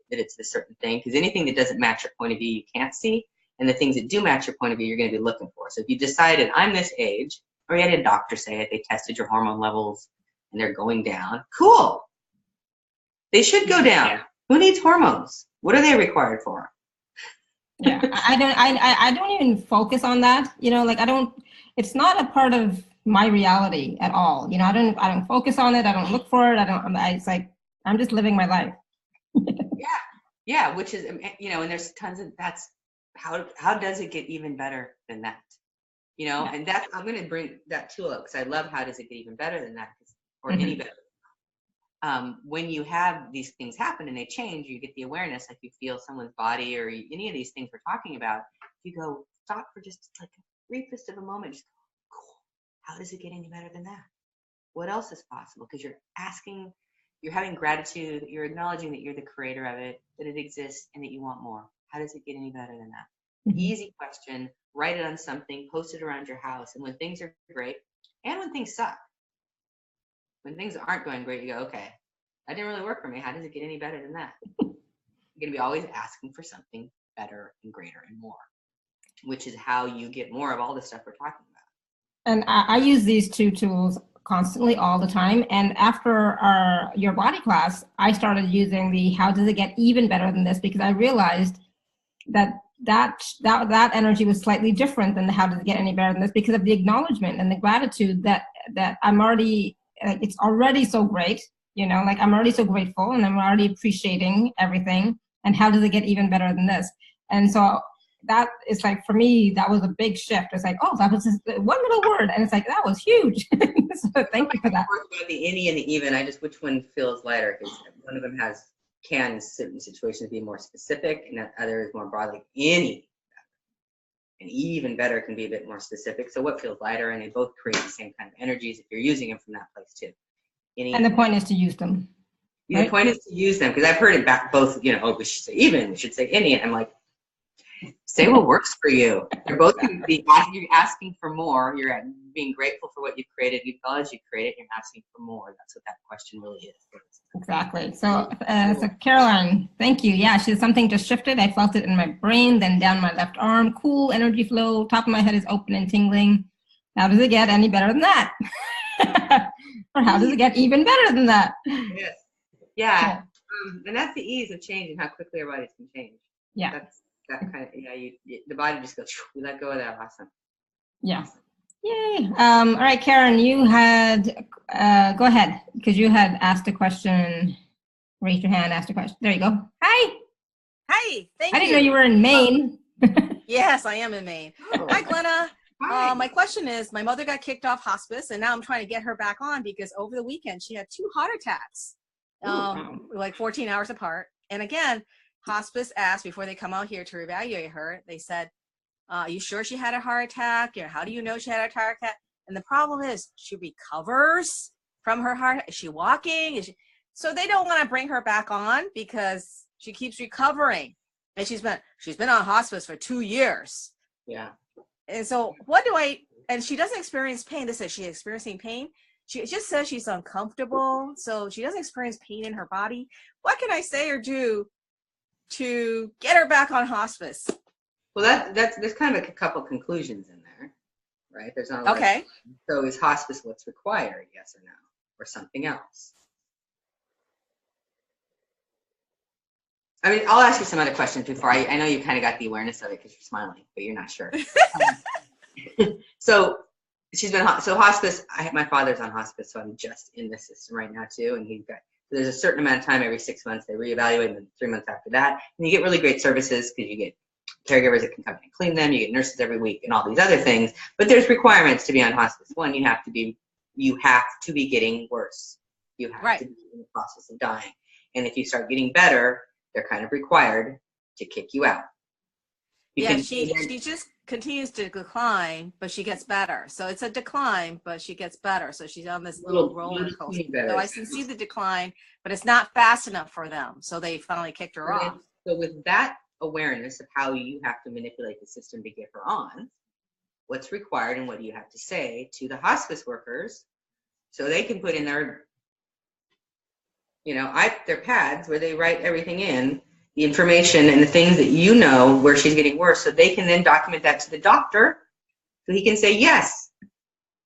it's a certain thing, because anything that doesn't match your point of view you can't see, and the things that do match your point of view you're going to be looking for. So if you decided I'm this age, or you had a doctor say it, they tested your hormone levels and they're going down, cool. They should go down. Yeah. Who needs hormones? What are they required for? Yeah, I don't even focus on that. It's not a part of my reality at all. I don't focus on it. I don't look for it. It's like, I'm just living my life. Yeah. Which is, and there's tons of, how does it get even better than that? You know, and that's, I'm going to bring that tool up because I love how does it get even better than that, or any better. When you have these things happen and they change, you get the awareness, like you feel someone's body or any of these things we're talking about, you go, stop for just like a briefest of a moment, just go, cool, how does it get any better than that? What else is possible? Because you're asking, you're having gratitude, you're acknowledging that you're the creator of it, that it exists, and that you want more. How does it get any better than that? Easy question, write it on something, post it around your house, and when things are great, and when things suck, when things aren't going great, you go, okay, that didn't really work for me. How does it get any better than that? You're going to be always asking for something better and greater and more, which is how you get more of all the stuff we're talking about. And I use these two tools constantly all the time. And after your body class, I started using the how does it get even better than this, because I realized that energy was slightly different than the how does it get any better than this, because of the acknowledgement and the gratitude that I'm already, it's already so great, you know, like I'm already so grateful and I'm already appreciating everything. And how does it get even better than this? And so that is like, for me, that was a big shift. It's like, oh, that was just one little word. And it's like, that was huge. So thank you for that. The any and the even, which one feels lighter? Because one of them can in certain situations be more specific, and that other is more broadly any. And even better can be a bit more specific. So what feels lighter? And they both create the same kind of energies if you're using them from that place too. And the point is to use them. Yeah, right? The point is to use them, because I've heard it back both, you know, oh, we should say even, we should say any. And I'm like, say what works for you. They're both going to be, you're asking for more. You're being grateful for what you've created. You acknowledge you created. You're asking for more. That's what that question really is. Exactly. So Caroline, thank you. Yeah, something just shifted. I felt it in my brain, then down my left arm. Cool energy flow. Top of my head is open and tingling. How does it get any better than that? Or how does it get even better than that? Yes. Yeah. And that's the ease of change and how quickly our bodies can change. Yeah. That's that kind of, the body just goes, we let go of that. Awesome. Yeah. Yay. All right, Karen, you had, go ahead, because you had asked a question. Raise your hand, asked a question. There you go. Hi. Hi, thank you. I didn't know you were in Maine. Yes, I am in Maine. Hi, Glenna. Hi. My question is, my mother got kicked off hospice, and now I'm trying to get her back on because over the weekend she had 2 heart attacks, like 14 hours apart. And again, hospice asked before they come out here to evaluate her, they said, are you sure she had a heart attack? How do you know she had a heart attack? And the problem is she recovers from her heart. Is she walking? So they don't want to bring her back on because she keeps recovering. And she's been on hospice for 2 years. Yeah. And so and she doesn't experience pain. They said she's experiencing pain. She just says she's uncomfortable. So she doesn't experience pain in her body. What can I say or do to get her back on hospice? Well, there's kind of a couple conclusions in there, right? There's not a lot okay. So is hospice what's required, yes or no, or something else? I mean, I'll ask you some other questions before. I know you kind of got the awareness of it because you're smiling, but you're not sure. So she's been so hospice. My father's on hospice, so I'm just in the system right now too, and there's a certain amount of time every 6 months they reevaluate, and then 3 months after that, and you get really great services because you get caregivers that can come in and clean them. You get nurses every week and all these other things. But there's requirements to be on hospice. One, you have to be getting worse. You have to be in the process of dying. And if you start getting better, they're kind of required to kick you out. She just continues to decline, but she gets better. So it's a decline, but she gets better. So she's on this little roller coaster. So I can see the decline, but it's not fast enough for them. So they finally kicked her off. So with that awareness of how you have to manipulate the system to get her on, what's required and what do you have to say to the hospice workers so they can put in their pads where they write everything in, the information and the things that you know where she's getting worse, so they can then document that to the doctor so he can say, yes,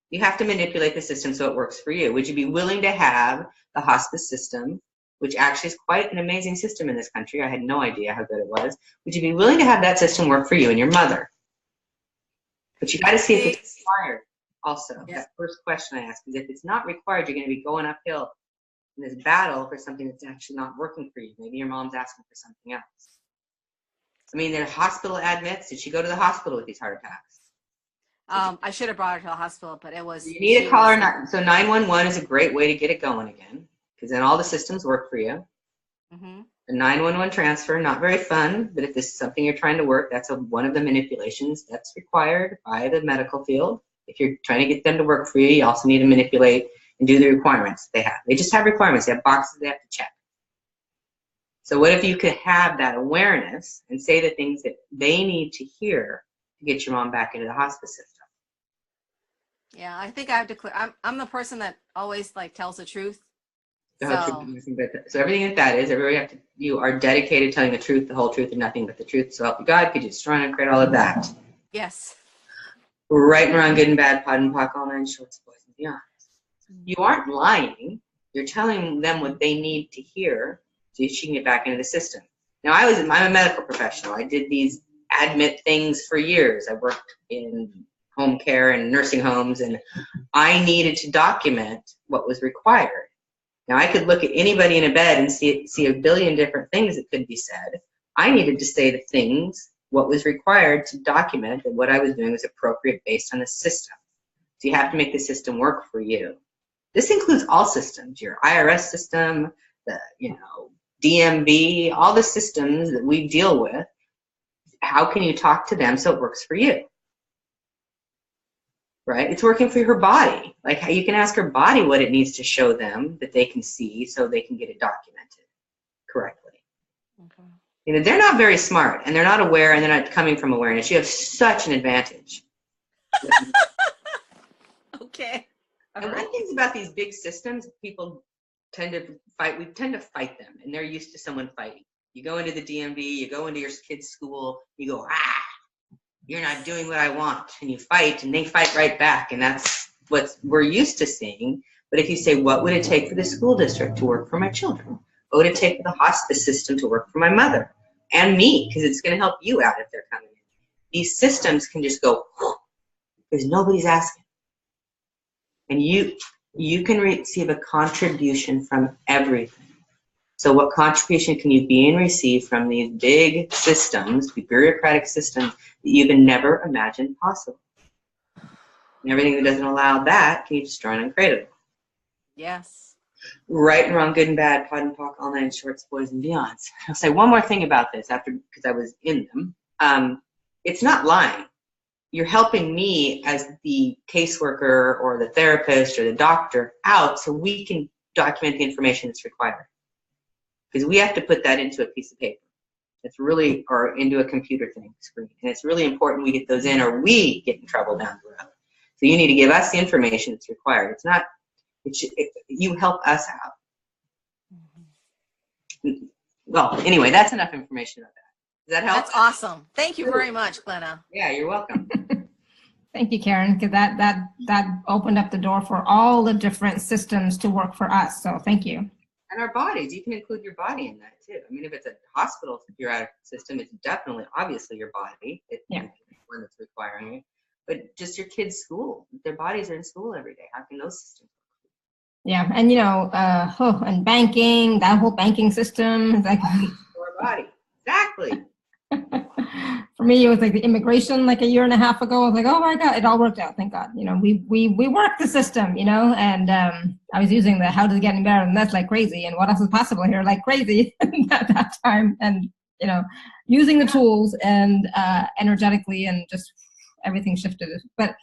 you have to manipulate the system so it works for you. Would you be willing to have the hospice system, which actually is quite an amazing system in this country? I had no idea how good it was. Would you be willing to have that system work for you and your mother? But you got to see if it's required also. Yeah. That first question I asked is if it's not required, you're going to be going uphill in this battle for something that's actually not working for you. Maybe your mom's asking for something else. I mean, there are hospital admits. Did she go to the hospital with these heart attacks? I should have brought her to the hospital, but it was. You need to call her. So 911 is a great way to get it going again, because then all the systems work for you. Mm-hmm. The 911 transfer, not very fun, but if this is something you're trying to work, that's one of the manipulations that's required by the medical field. If you're trying to get them to work for you, you also need to manipulate and do the requirements they have. They just have requirements. They have boxes they have to check. So what if you could have that awareness and say the things that they need to hear to get your mom back into the hospice system? Yeah, I think I have to clear. I'm the person that always like tells the truth. So everything that is, you are dedicated to telling the truth, the whole truth, and nothing but the truth. So help you God, could you just run and create all of that? Yes. Right and wrong, good and bad, pod and pock, all nine shorts, boys and beyond. You aren't lying. You're telling them what they need to hear so she can get back into the system. Now, I'm a medical professional. I did these admit things for years. I worked in home care and nursing homes, and I needed to document what was required. Now, I could look at anybody in a bed and see a billion different things that could be said. I needed to say the things, what was required to document that what I was doing was appropriate based on the system. So you have to make the system work for you. This includes all systems, your IRS system, the DMV, all the systems that we deal with. How can you talk to them so it works for you? Right? It's working for her body. Like how you can ask her body what it needs to show them that they can see so they can get it documented correctly. Okay. They're not very smart, and they're not aware, and they're not coming from awareness. You have such an advantage. Okay. And one thing about these big systems, people tend to fight. We tend to fight them, and they're used to someone fighting. You go into the DMV, you go into your kid's school, you go, you're not doing what I want, and you fight, and they fight right back, and that's what we're used to seeing. But if you say, what would it take for the school district to work for my children? What would it take for the hospice system to work for my mother and me? Because it's going to help you out if they're coming in. These systems can just go, because nobody's asking. And you can receive a contribution from everything. So what contribution can you be and receive from these big systems, the bureaucratic systems that you can never imagine possible? And everything that doesn't allow that, can you destroy and uncreate it? Yes. Right and wrong, good and bad, pod and pock, all nine shorts, boys and beyonds. I'll say one more thing about this because I was in them. It's not lying. You're helping me as the caseworker or the therapist or the doctor out so we can document the information that's required. Because we have to put that into a piece of paper. Or into a computer screen. And it's really important we get those in or we get in trouble down the road. So you need to give us the information that's required. You help us out. Well, anyway, that's enough information about that. Does that help? That's awesome. Thank you very much, Glenna. Yeah, you're welcome. Thank you, Karen, because that opened up the door for all the different systems to work for us. So thank you. And our bodies, you can include your body in that too. I mean, if it's a hospital bureaucratic system, it's definitely, obviously, your body. It's the one that's requiring it. But just your kids' school, their bodies are in school every day. How can those systems work? Yeah, and and banking, that whole banking system is like our body, exactly. For me, it was like the immigration, like a year and a half ago. I was like, oh my God, it all worked out. Thank God. We worked the system, and I was using the how does it get any better than that's like crazy. And what else is possible here? Like crazy at that time. And, using the tools and energetically and just everything shifted. But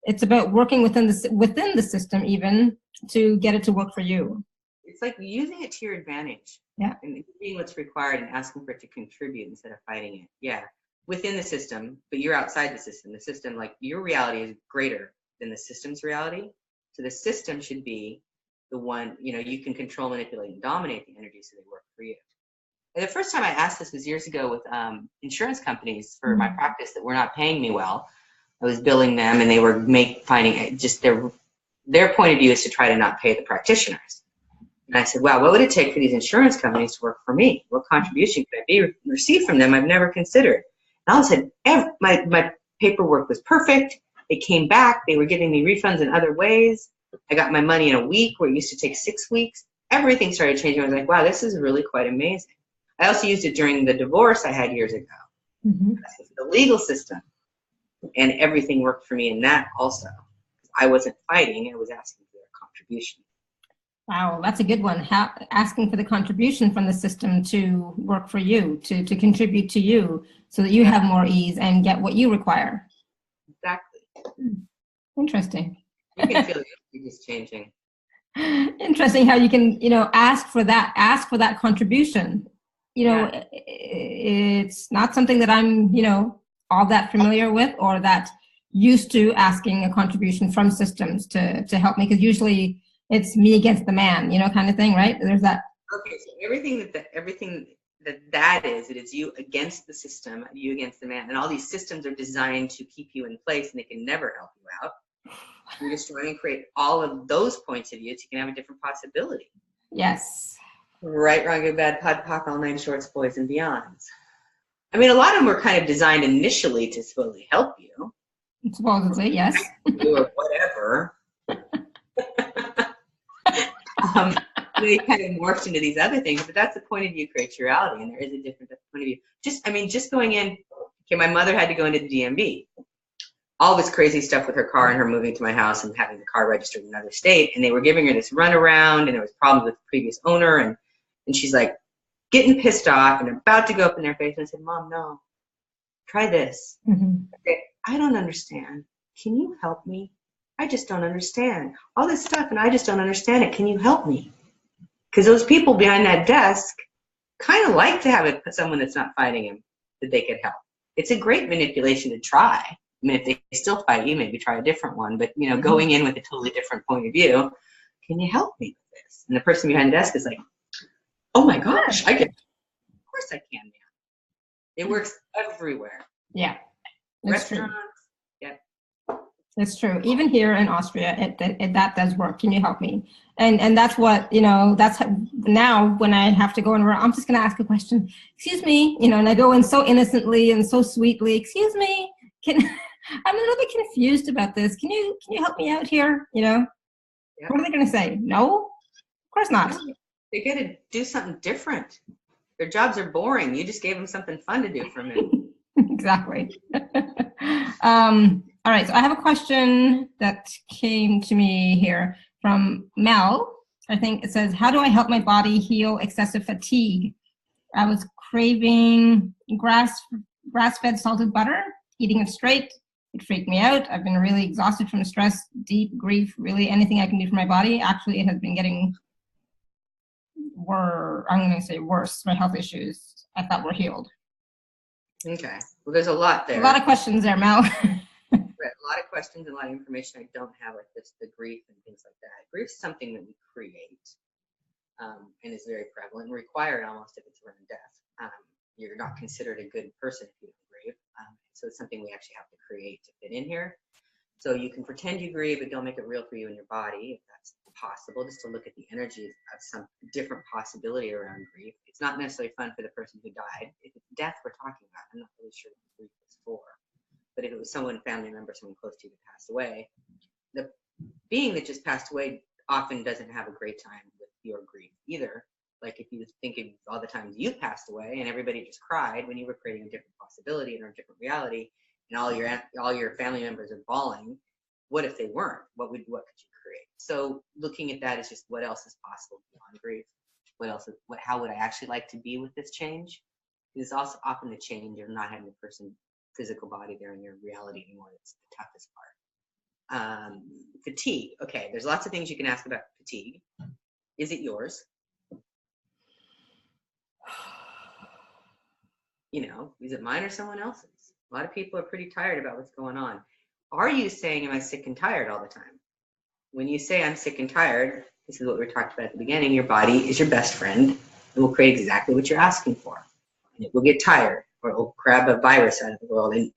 it's about working within the system even to get it to work for you. It's like using it to your advantage. Yeah. And doing what's required and asking for it to contribute instead of fighting it. Yeah. Within the system, but you're outside the system. The system, like your reality is greater than the system's reality. So the system should be the one, you can control, manipulate, and dominate the energy so they work for you. And the first time I asked this was years ago with insurance companies for my practice that were not paying me well. I was billing them and they were finding just their point of view is to try to not pay the practitioners. And I said, wow, what would it take for these insurance companies to work for me? What contribution could I receive from them? I've never considered. And all of a sudden, my paperwork was perfect. It came back. They were giving me refunds in other ways. I got my money in a week where it used to take 6 weeks. Everything started changing. I was like, wow, this is really quite amazing. I also used it during the divorce I had years ago. Mm-hmm. The legal system. And everything worked for me in that also. I wasn't fighting, I was asking for their contribution. Wow, that's a good one. Asking for the contribution from the system to work for you, to contribute to you so that you have more ease and get what you require. Exactly. Interesting. You can feel the energy changing. Interesting how you can, ask for that contribution. It's not something that I'm, all that familiar with or that used to asking a contribution from systems to help me, because usually it's me against the man, kind of thing, right? There's that. Okay, so everything that is, it is you against the system, you against the man, and all these systems are designed to keep you in place, and they can never help you out. You're just trying to create all of those points of view so you can have a different possibility. Yes. Right, wrong, good, bad, pod, poc, all nine shorts, boys, and beyonds. I mean, a lot of them were kind of designed initially to supposedly help you. Supposedly, yes. Or whatever. They kind of morphed into these other things, but that's the point of view creates reality, and there is a different point of view. Just going in, okay, my mother had to go into the DMV. All this crazy stuff with her car and her moving to my house and having the car registered in another state, and they were giving her this runaround, and there was problems with the previous owner, and she's like getting pissed off and about to go up in their face, and I said, Mom, no, try this. Okay, I don't understand. Can you help me? I just don't understand. All this stuff, and I just don't understand it. Can you help me? Because those people behind that desk kind of like to have someone that's not fighting him that they could help. It's a great manipulation to try. I mean, if they still fight you, maybe try a different one. But, going in with a totally different point of view, can you help me with this? And the person behind the desk is like, oh my gosh, I can. Of course I can, man. It works everywhere. Yeah, that's true. Yeah. It's true. Even here in Austria, that does work. Can you help me? And that's what, that's how, now when I have to go in, I'm just going to ask a question. Excuse me, and I go in so innocently and so sweetly. Excuse me, I'm a little bit confused about this. Can you help me out here? Yeah. What are they going to say? No, of course not. They got to do something different. Their jobs are boring. You just gave them something fun to do for a minute. Exactly. All right, so I have a question that came to me here from Mel. I think it says, how do I help my body heal excessive fatigue? I was craving grass-fed salted butter, eating it straight. It freaked me out. I've been really exhausted from the stress, deep grief, really anything I can do for my body. Actually, it has been getting I'm going to say worse. My health issues I thought were healed. Okay. Well, there's a lot there. A lot of questions there, Mel. A lot of questions and a lot of information I don't have, like this, the grief and things like that. Grief is something that we create and is very prevalent and required almost if it's around death. You're not considered a good person if you don't grieve. So it's something we actually have to create to fit in here. So you can pretend you grieve, but don't make it real for you in your body, if that's possible, just to look at the energy of some different possibility around grief. It's not necessarily fun for the person who died. If it's death we're talking about, I'm not really sure what grief is for. But if it was someone, family member, someone close to you that passed away, the being that just passed away often doesn't have a great time with your grief either. Like if you think of all the times you passed away and everybody just cried when you were creating a different possibility or a different reality, and all your family members are bawling, what if they weren't? What could you create? So looking at that is just what else is possible beyond grief. How would I actually like to be with this change? It's also often the change of not having the person's physical body there in your reality anymore. That's the toughest part. Fatigue. Okay, there's lots of things you can ask about fatigue. Is it yours? Is it mine or someone else's? A lot of people are pretty tired about what's going on. Are you saying, am I sick and tired all the time? When you say I'm sick and tired, this is what we talked about at the beginning, your body is your best friend and will create exactly what you're asking for. And it will get tired, or it will grab a virus out of the world and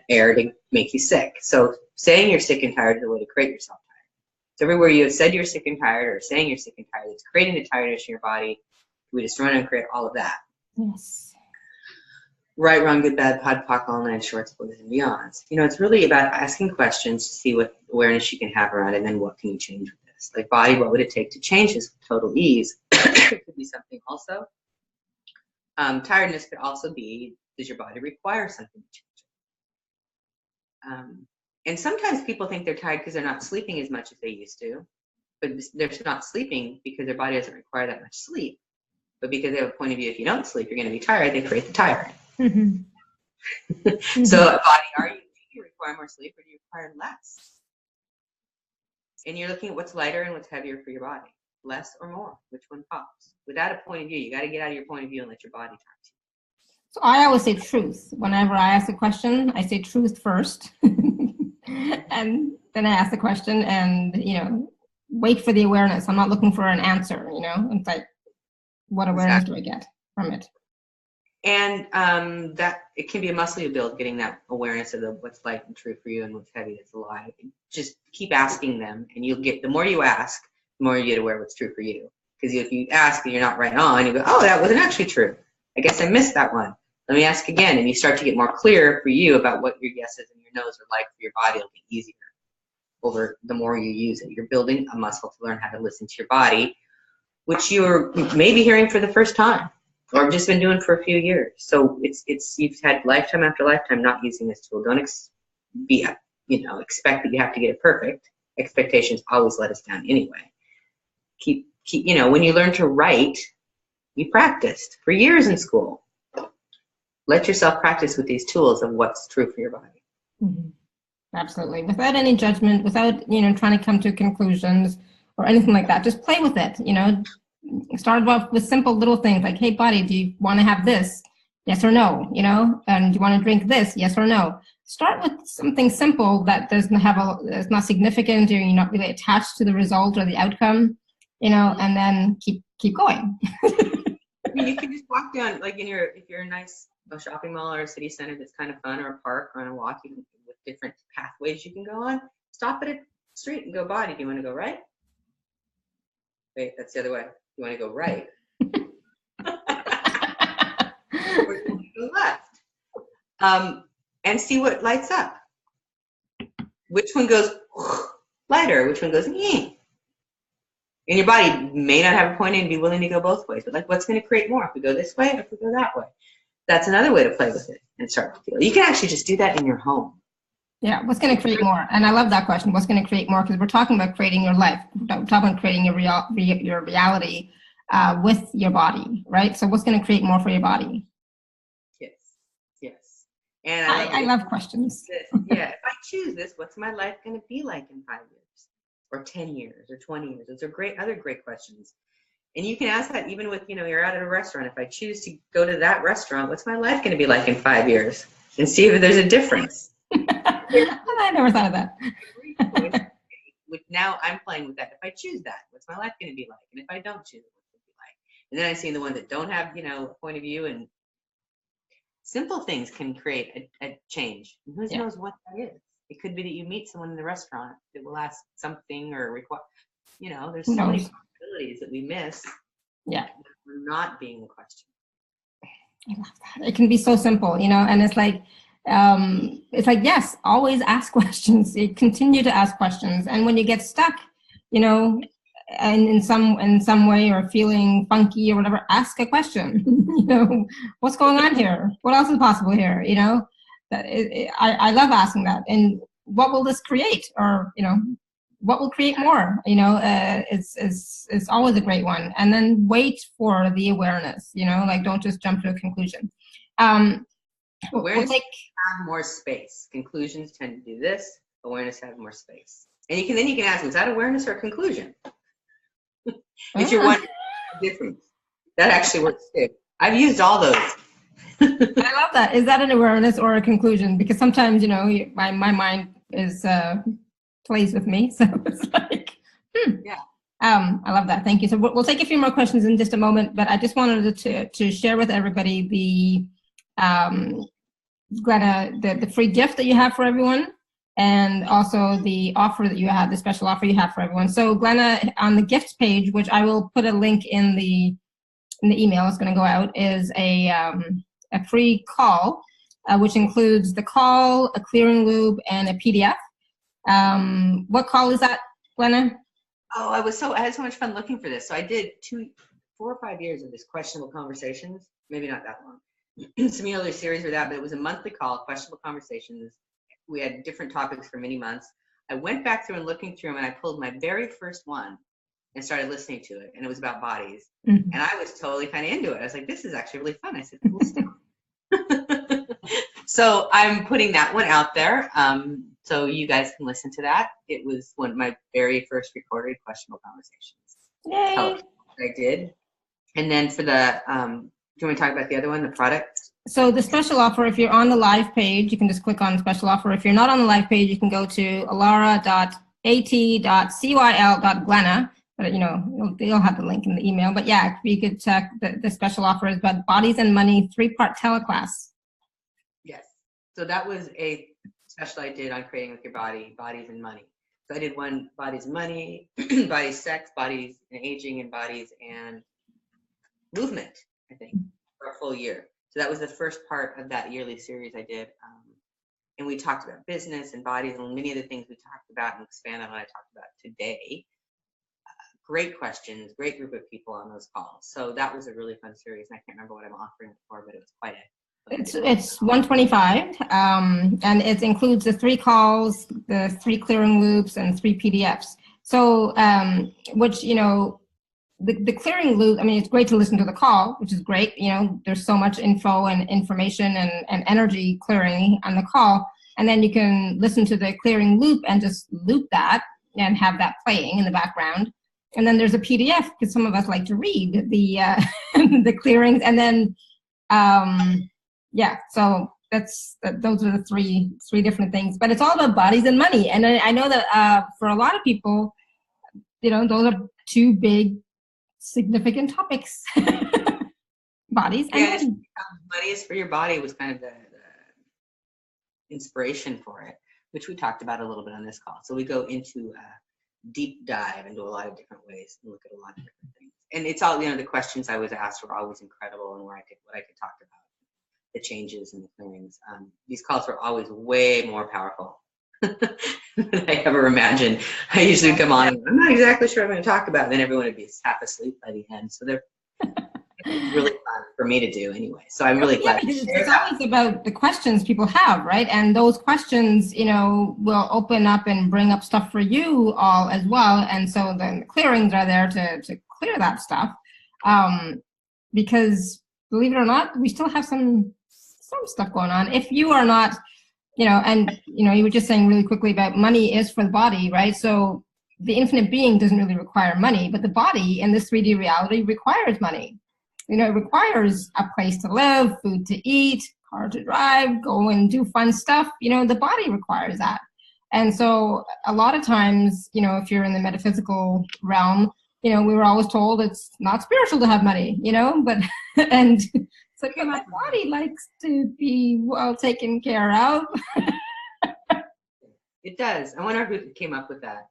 air to make you sick. So saying you're sick and tired is a way to create yourself tired. So everywhere you have said you're sick and tired or saying you're sick and tired, it's creating the tiredness in your body. We just run and create all of that. Yes. Right, wrong, good, bad, pod, poc, all nine shorts, boys, and beyonds. It's really about asking questions to see what awareness you can have around it, and then what can you change with this. Like body, what would it take to change this with total ease? It could be something also. Tiredness could also be, does your body require something to change? And sometimes people think they're tired because they're not sleeping as much as they used to, but they're not sleeping because their body doesn't require that much sleep. But because they have a point of view, if you don't sleep, you're going to be tired, they create the tired. So, body, do you require more sleep or do you require less? And you're looking at what's lighter and what's heavier for your body. Less or more? Which one pops? Without a point of view, you got to get out of your point of view and let your body talk to you. So I always say truth. Whenever I ask a question, I say truth first. And then I ask the question and, wait for the awareness. I'm not looking for an answer, It's like, what awareness do I get from it? And that it can be a muscle you build, getting that awareness of what's light and true for you and what's heavy that's alive. Just keep asking them, and you'll get, the more you ask, the more you get aware of what's true for you. Because if you ask and you're not right on, you go, oh, that wasn't actually true. I guess I missed that one. Let me ask again, and you start to get more clear for you about what your yeses and your nos are like for your body. It'll get easier over the more you use it. You're building a muscle to learn how to listen to your body, which you're maybe hearing for the first time, or have just been doing for a few years. So it's you've had lifetime after lifetime not using this tool. Don't expect that you have to get it perfect. Expectations always let us down anyway. Keep when you learn to write, you practiced for years in school. Let yourself practice with these tools of what's true for your body. Mm-hmm. Absolutely, without any judgment, without trying to come to conclusions or anything like that. Just play with it. Start off with simple little things like, hey, body, do you want to have this? Yes or no? And do you want to drink this? Yes or no? Start with something simple that doesn't it's not significant, or you're not really attached to the result or the outcome, and then keep going. I mean, you can just walk down, like if you're a nice shopping mall or a city center that's kind of fun, or a park, or on a walk, with different pathways you can go on. Stop at a street and go, body, do you want to go right? Wait, that's the other way. You want to go right? Or you want to go left? And see what lights up. Which one goes lighter? Which one goes And your body may not have a point and be willing to go both ways, but like, what's going to create more if we go this way or if we go that way? That's another way to play with it and start to feel. You can actually just do that in your home. Yeah, what's going to create more? And I love that question. What's going to create more? Because we're talking about creating your life. We're talking about creating your reality with your body, right? So what's going to create more for your body? Yes. And I love questions. Yeah, if I choose this, what's my life going to be like in 5 years? Or 10 years? Or 20 years? Those are other great questions. And you can ask that even with, you're out at a restaurant. If I choose to go to that restaurant, what's my life going to be like in 5 years? And see if there's a difference. I never thought of that. Now I'm playing with that. If I choose that, what's my life going to be like? And if I don't choose it, what's it be like? And then I see the ones that don't have, a point of view, and simple things can create a change. And who knows what that is? It could be that you meet someone in the restaurant that will ask something or require, there's so many possibilities that we miss. Yeah. We're not being the question. I love that. It can be so simple, and it's like, yes, always ask questions. Continue to ask questions. And when you get stuck, and in some way, or feeling funky or whatever, ask a question. What's going on here? What else is possible here? I love asking that. And what will this create? Or, what will create more? It's always a great one. And then wait for the awareness, like, don't just jump to a conclusion. Awareness have more space. Conclusions tend to do this. Awareness have more space. And then you can ask, is that awareness or a conclusion? If you're wondering the difference, that actually works too. I've used all those. I love that. Is that an awareness or a conclusion? Because sometimes, my mind is plays with me. So it's like, Yeah. I love that. Thank you. So we'll take a few more questions in just a moment, but I just wanted to share with everybody the Glenna, the free gift that you have for everyone, and also the offer that you have, the special offer you have for everyone. So Glenna, on the gifts page, which I will put a link in the email, it's going to go out, is a free call, which includes the call, a clearing lube, and a PDF. What call is that, Glenna? Oh, I had so much fun looking for this. So I did 4 or 5 years of this questionable conversations, maybe not that long. Some other series or that, but it was a monthly call, questionable conversations, we had different topics for many months. I went back through and looking through them, and I pulled my very first one and started listening to it, and it was about bodies. And I was totally kind of into it. I was like, this is actually really fun. I said, cool stuff. So I'm putting that one out there, so you guys can listen to that. It was one of my very first recorded questionable conversations. Yay! I did. And then for the, do you want to talk about the other one, the product? So the special offer, if you're on the live page, you can just click on special offer. If you're not on the live page, you can go to alara.at.cyl.glenna. But, you know, they'll have the link in the email. But yeah, you could check the special offer is about Bodies and Money 3-part teleclass. Yes. So that was a special I did on creating with your body, bodies and money. So I did one, bodies and money, bodies, sex, bodies and aging, and bodies and movement, I think, for a full year. So that was the first part of that yearly series I did. And we talked about business and bodies and many of the things we talked about and expand on what I talked about today. Great questions, great group of people on those calls. So that was a really fun series. And I can't remember what I'm offering it for, but it was quite a It's $125, and it includes the 3 calls, the 3 clearing loops, and 3 PDFs. So, which, you know, the clearing loop, I mean, it's great to listen to the call, which is great. You know, there's so much info and information and energy clearing on the call. And then you can listen to the clearing loop and just loop that and have that playing in the background. And then there's a PDF, because some of us like to read the the clearings. And then, yeah, so those are the three different things. But it's all about bodies and money. And I know that for a lot of people, you know, those are 2 big, significant topics. Bodies and money. Money is for your body was kind of the inspiration for it, which we talked about a little bit on this call. So we go into deep dive into a lot of different ways and look at a lot of different things. And it's all, you know, the questions I was asked were always incredible, and what I could talk about, the changes and the clearings. These calls were always way more powerful than I ever imagined. I usually come on and I'm not exactly sure what I'm going to talk about, and then everyone would be half asleep by the end. So they're really fun for me to do anyway. So I'm really glad to share it's that. always about the questions people have, right? And those questions, you know, will open up and bring up stuff for you all as well. And so then the clearings are there to clear that stuff. Because believe it or not, we still have some stuff going on. If you are not, you know, and, you know, you were just saying really quickly about money is for the body, right? So the infinite being doesn't really require money, but the body in this 3D reality requires money. You know, it requires a place to live, food to eat, car to drive, go and do fun stuff. You know, the body requires that. And so a lot of times, you know, if you're in the metaphysical realm, you know, we were always told it's not spiritual to have money, you know, but, and it's like, my body likes to be well taken care of. It does. I wonder who came up with that.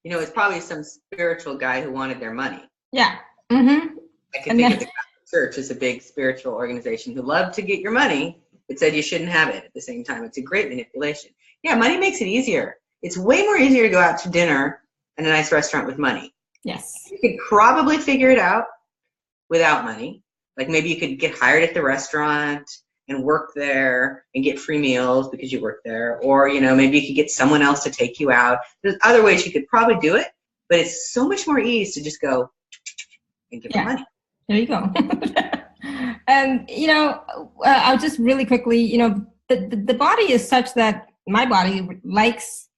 You know, it's probably some spiritual guy who wanted their money. Yeah. Mm-hmm. I can think of the Catholic Church as a big spiritual organization who loved to get your money, but said you shouldn't have it at the same time. It's a great manipulation. Yeah, money makes it easier. It's way more easier to go out to dinner in a nice restaurant with money. Yes. You could probably figure it out without money. Like maybe you could get hired at the restaurant and work there and get free meals because you work there. Or, you know, maybe you could get someone else to take you out. There's other ways you could probably do it, but it's so much more ease to just go and give them money. There you go. And, you know, I'll just really quickly, you know, the body is such that my body likes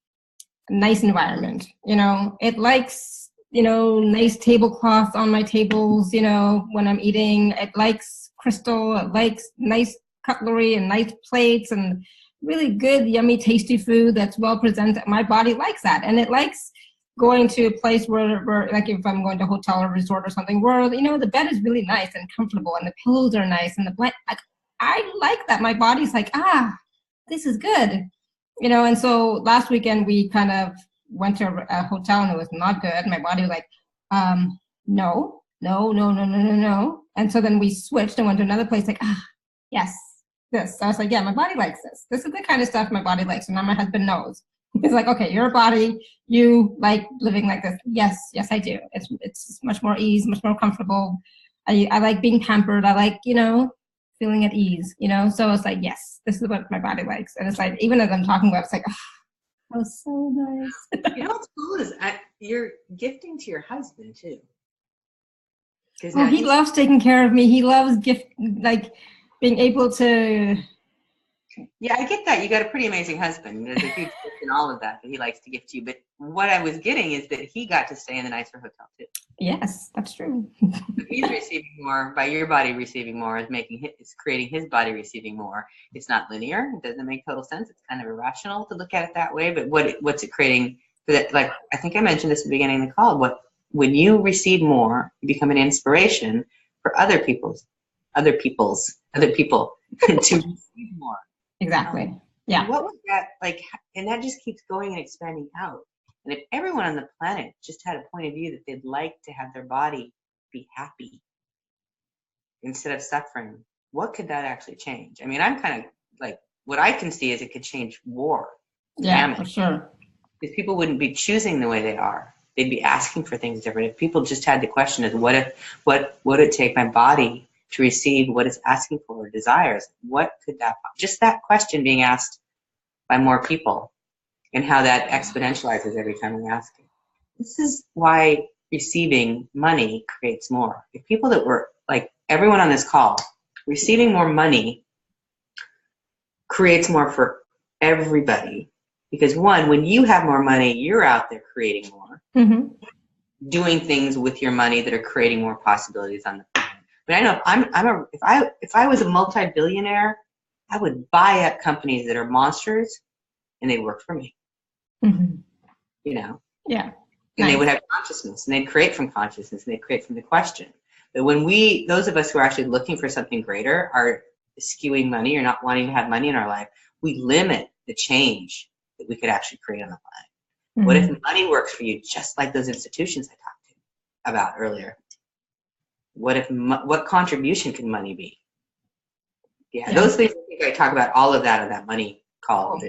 a nice environment. You know, it likes, you know, nice tablecloth on my tables, you know, when I'm eating. It likes crystal. It likes nice cutlery and nice plates and really good, yummy, tasty food that's well presented. My body likes that. And it likes going to a place where, like if I'm going to a hotel or resort or something, where, you know, the bed is really nice and comfortable and the pillows are nice and the blanket, I like that. My body's like, this is good. You know, and so last weekend we kind of went to a hotel and it was not good. My body was like, no. And so then we switched and went to another place like, yes, this. So I was like, yeah, my body likes this. This is the kind of stuff my body likes. And now my husband knows. He's like, okay, you're a body. You like living like this. Yes, I do. It's much more ease, much more comfortable. I like being pampered. I like, you know, feeling at ease, you know? So it's like, yes, this is what my body likes. And it's like, even as I'm talking about it, it's like, oh, that was so nice. You know what's cool is you're gifting to your husband too. Oh, he loves taking care of me. He loves like being able to. Yeah, I get that. You got a pretty amazing husband. There's a huge gift in all of that he likes to gift you. But what I was getting is that he got to stay in the nicer hotel too. Yes, that's true. He's receiving more by your body receiving more is creating his body receiving more. It's not linear. It doesn't make total sense. It's kind of irrational to look at it that way. But what's it creating? For that, like I think I mentioned this at the beginning of the call. When you receive more, you become an inspiration for other people to receive more. Exactly. Yeah. What was that like? And that just keeps going and expanding out. And if everyone on the planet just had a point of view that they'd like to have their body be happy instead of suffering, what could that actually change? I mean, I'm kind of like, what I can see is it could change war. Yeah, for sure. Because people wouldn't be choosing the way they are. They'd be asking for things different. If people just had the question of what would it take my body to receive what it's asking for or desires, what could just that question being asked by more people and how that exponentializes every time we ask it. This is why receiving money creates more. If people that were like everyone on this call, receiving more money creates more for everybody. Because one, when you have more money, you're out there creating more, doing things with your money that are creating more possibilities on the planet. But I know if I was a multi-billionaire, I would buy up companies that are monsters, and they work for me. You know. Yeah. And they would have consciousness, and they'd create from consciousness, and they'd create from the question. But when those of us who are actually looking for something greater, are skewing money or not wanting to have money in our life, we limit the change that we could actually create on the planet. What if money works for you just like those institutions I talked about earlier? What contribution can money be? Yeah, those things. I think I talk about all of that in that money call.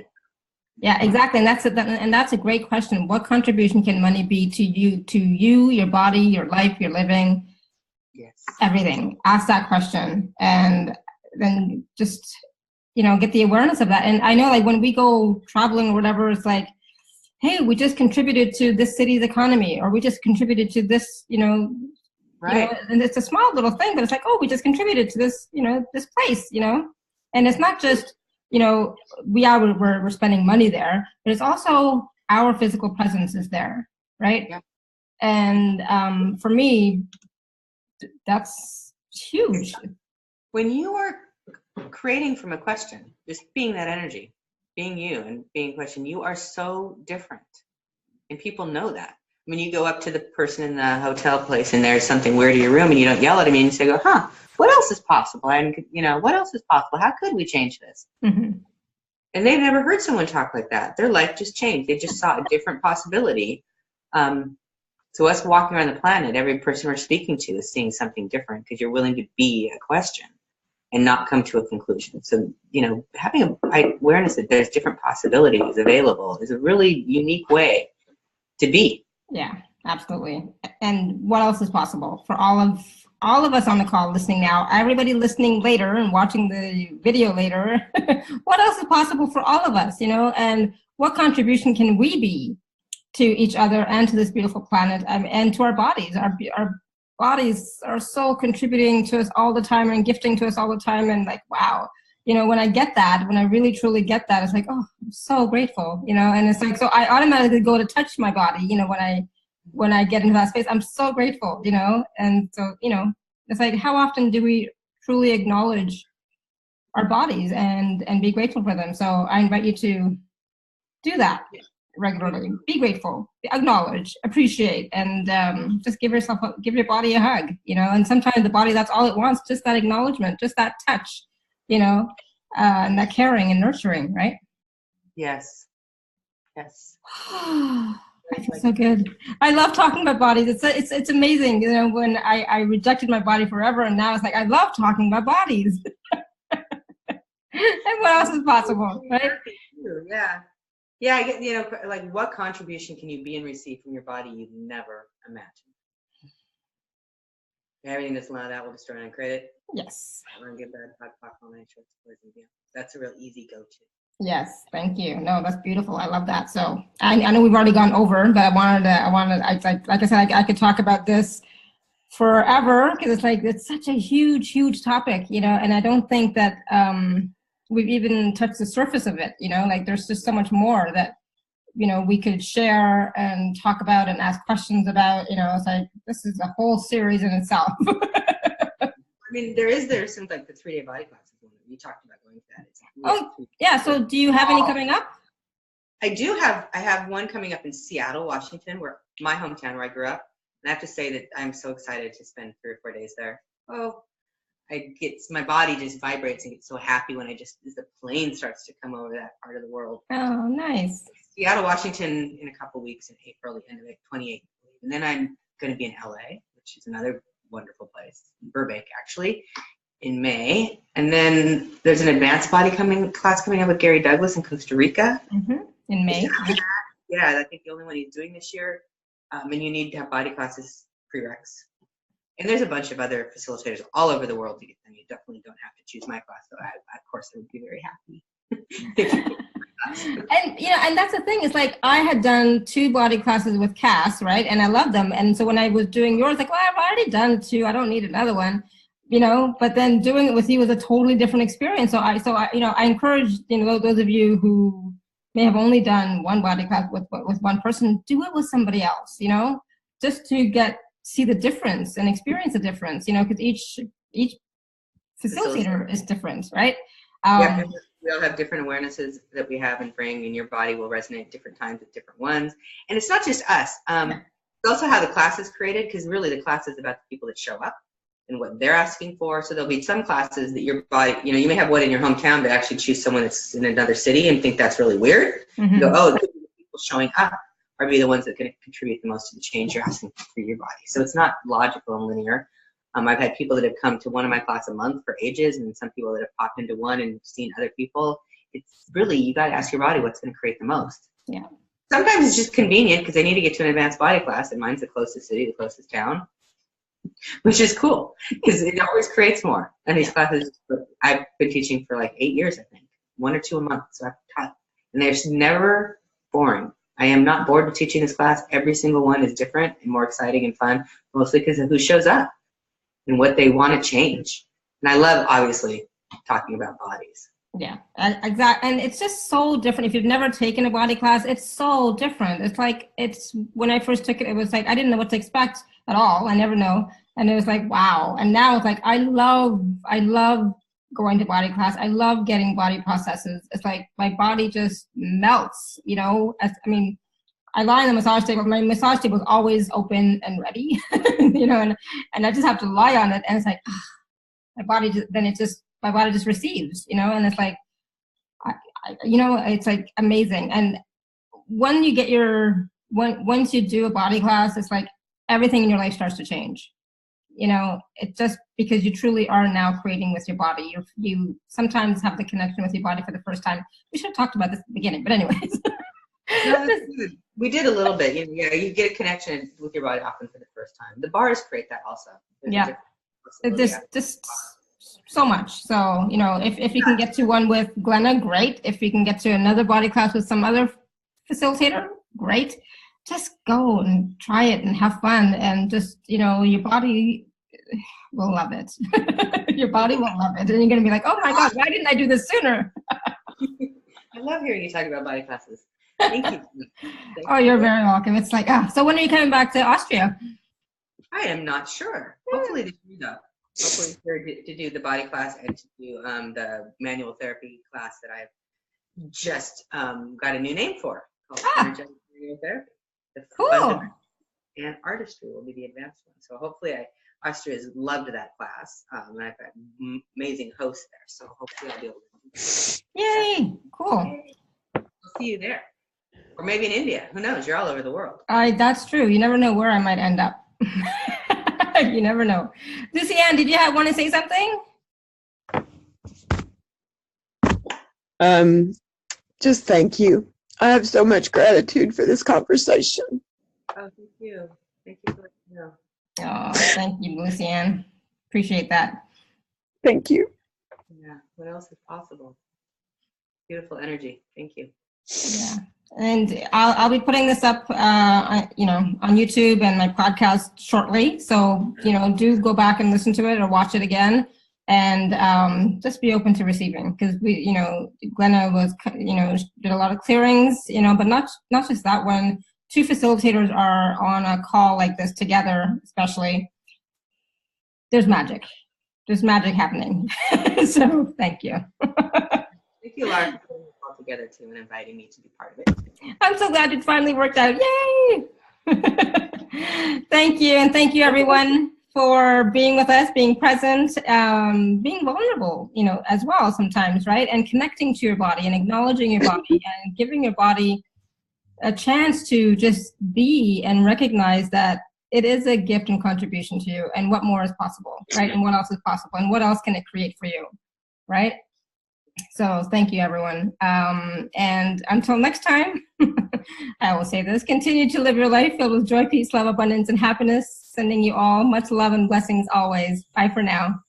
Yeah, exactly, and that's a great question. What contribution can money be to you, your body, your life, your living? Yes. Everything. Ask that question, and then just get the awareness of that. And I know, like when we go traveling or whatever, it's like, hey, we just contributed to this city's economy, or we just contributed to this, right. And it's a small little thing, but it's like, oh, we just contributed to this, this place, and it's not just, we're spending money there, but it's also our physical presence is there, right? Yeah. And for me, that's huge. When you are creating from a question, just being that energy, being you and being a question, you are so different. And people know that. When you go up to the person in the hotel place and there's something weird in your room and you don't yell at them and you say, what else is possible? And, what else is possible? How could we change this? And they've never heard someone talk like that. Their life just changed. They just saw a different possibility. So us walking around the planet, every person we're speaking to is seeing something different because you're willing to be a question and not come to a conclusion. So, having awareness that there's different possibilities available is a really unique way to be. Yeah, absolutely. And what else is possible for all of us on the call listening now, everybody listening later and watching the video later? What else is possible for all of us, and what contribution can we be to each other and to this beautiful planet, and to our bodies? Our bodies are so contributing to us all the time and gifting to us all the time. And like, wow, when I get that, when I really truly get that, it's like, oh, I'm so grateful, and it's like, so I automatically go to touch my body, when I get into that space, I'm so grateful, and so, it's like, how often do we truly acknowledge our bodies and be grateful for them? So I invite you to do that regularly. Be grateful, acknowledge, appreciate, and just give your body a hug, and sometimes the body, that's all it wants, just that acknowledgement, just that touch, and that caring and nurturing, right? Yes. I feel so good. I love talking about bodies. It's amazing, when I rejected my body forever, and now it's like I love talking about bodies. And what else is possible, right? Yeah, like what contribution can you be and receive from your body you've never imagined? Everything that's allowed out will destroy and uncreate. Yes. I want to give that all my insurance poison. Yeah, that's a real easy go-to. Yes, thank you. No, that's beautiful. I love that. So I know we've already gone over, but like I said, I could talk about this forever because it's like it's such a huge topic, you know. And I don't think that we've even touched the surface of it, you know. Like there's just so much more that we could share and talk about and ask questions about. You know, it's like this is a whole series in itself. I mean, there's some like the 3-day body classes. You talked about going to that. Yeah. So do you have any coming up? I have one coming up in Seattle, Washington, where my hometown where I grew up. And I have to say that I'm so excited to spend 3 or 4 days there. Oh, my body just vibrates and gets so happy when as the plane starts to come over that part of the world. Oh, nice. Seattle, Washington in a couple weeks in April, the end of it, 28th. And then I'm going to be in LA, which is another wonderful place, Burbank actually, in May. And then there's an advanced body class coming up with Gary Douglas in Costa Rica. Mm-hmm. In May. Yeah, I think the only one he's doing this year. And you need to have body classes prereqs. And there's a bunch of other facilitators all over the world to get them. You definitely don't have to choose my class, though. Of course, I would be very happy. And that's the thing. It's like I had done 2 body classes with Cass, right? And I love them. And so when I was doing yours, like, well, I've already done 2. I don't need another one, you know. But then doing it with you was a totally different experience. So I encourage those of you who may have only done 1 body class with one person, do it with somebody else, you know, just to see the difference and experience the difference, you know, because each facilitator is different, right? Yeah, we all have different awarenesses that we have and bring, and your body will resonate at different times with different ones. And it's not just us. It's also how the class is created, because really the class is about the people that show up and what they're asking for. So there'll be some classes that your body, you may have one in your hometown, but actually choose someone that's in another city and think that's really weird. Mm-hmm. You go, oh, the people showing up are be the ones that can contribute the most to the change you're asking for your body. So it's not logical and linear. I've had people that have come to one of my class a month for ages, and some people that have popped into one and seen other people. It's really, you got to ask your body what's going to create the most. Yeah. Sometimes it's just convenient because they need to get to an advanced body class, and mine's the closest city, the closest town, which is cool because it always creates more. And these classes, I've been teaching for like 8 years, I think, 1 or 2 a month. So I've taught, and they're never boring. I am not bored with teaching this class. Every single one is different and more exciting and fun, mostly because of who shows up and what they want to change. And I love, obviously, talking about bodies. Yeah, exactly. And it's just so different. If you've never taken a body class, it's so different. It's when I first took it, it was like, I didn't know what to expect at all. I never know. And it was like, wow. And now it's like, I love going to body class. I love getting body processes. It's like my body just melts, you know. I lie on the massage table. My massage table is always open and ready, you know, and I just have to lie on it, and it's like my body just receives, you know, and it's like, it's like amazing. And when you get once you do a body class, it's like everything in your life starts to change. You know, it's just because you truly are now creating with your body. You sometimes have the connection with your body for the first time. We should have talked about this at the beginning, but anyways. No, we did a little bit. You get a connection with your body often for the first time. The bars create that also. Yeah. Just so much. So, you know, if you can get to one with Glenna, great. If you can get to another body class with some other facilitator, great. Just go and try it and have fun, and just, you know, your body will love it. Your body will love it. And you're going to be like, oh my God, why didn't I do this sooner? I love hearing you talk about body classes. Thank you. Oh, you're very welcome. It's like, so when are you coming back to Austria? I am not sure. Hopefully this year, though. Hopefully here to do the body class and to do the manual therapy class that I've just got a new name for, called energetic manual therapy. The cool. And artistry will be the advanced one. So hopefully Austria has loved that class. And I've got amazing hosts there. So hopefully I'll be able to. Yay! Cool. I'll see you there. Or maybe in India. Who knows? You're all over the world. That's true. You never know where I might end up. You never know. Lucy Ann, did you want to say something? Just thank you. I have so much gratitude for this conversation. Oh, thank you. Thank you for letting me know. Oh, thank you, Lucianne. Appreciate that. Thank you. Yeah. What else is possible? Beautiful energy. Thank you. Yeah. And I'll be putting this up, on YouTube and my podcast shortly. So, do go back and listen to it or watch it again, and just be open to receiving, because Glenna was, did a lot of clearings, but not just that. When two facilitators are on a call like this together, especially, there's magic. There's magic happening. So thank you. Thank you, Laura, for putting this all together too and inviting me to be part of it. I'm so glad it finally worked out. Yay! Thank you. And thank you, everyone, for being with us, being present, being vulnerable, as well sometimes, right? And connecting to your body and acknowledging your body and giving your body a chance to just be and recognize that it is a gift and contribution to you, and what more is possible, right? And what else is possible, and what else can it create for you, right? So thank you, everyone. And until next time, I will say this: continue to live your life filled with joy, peace, love, abundance, and happiness. Sending you all much love and blessings always. Bye for now.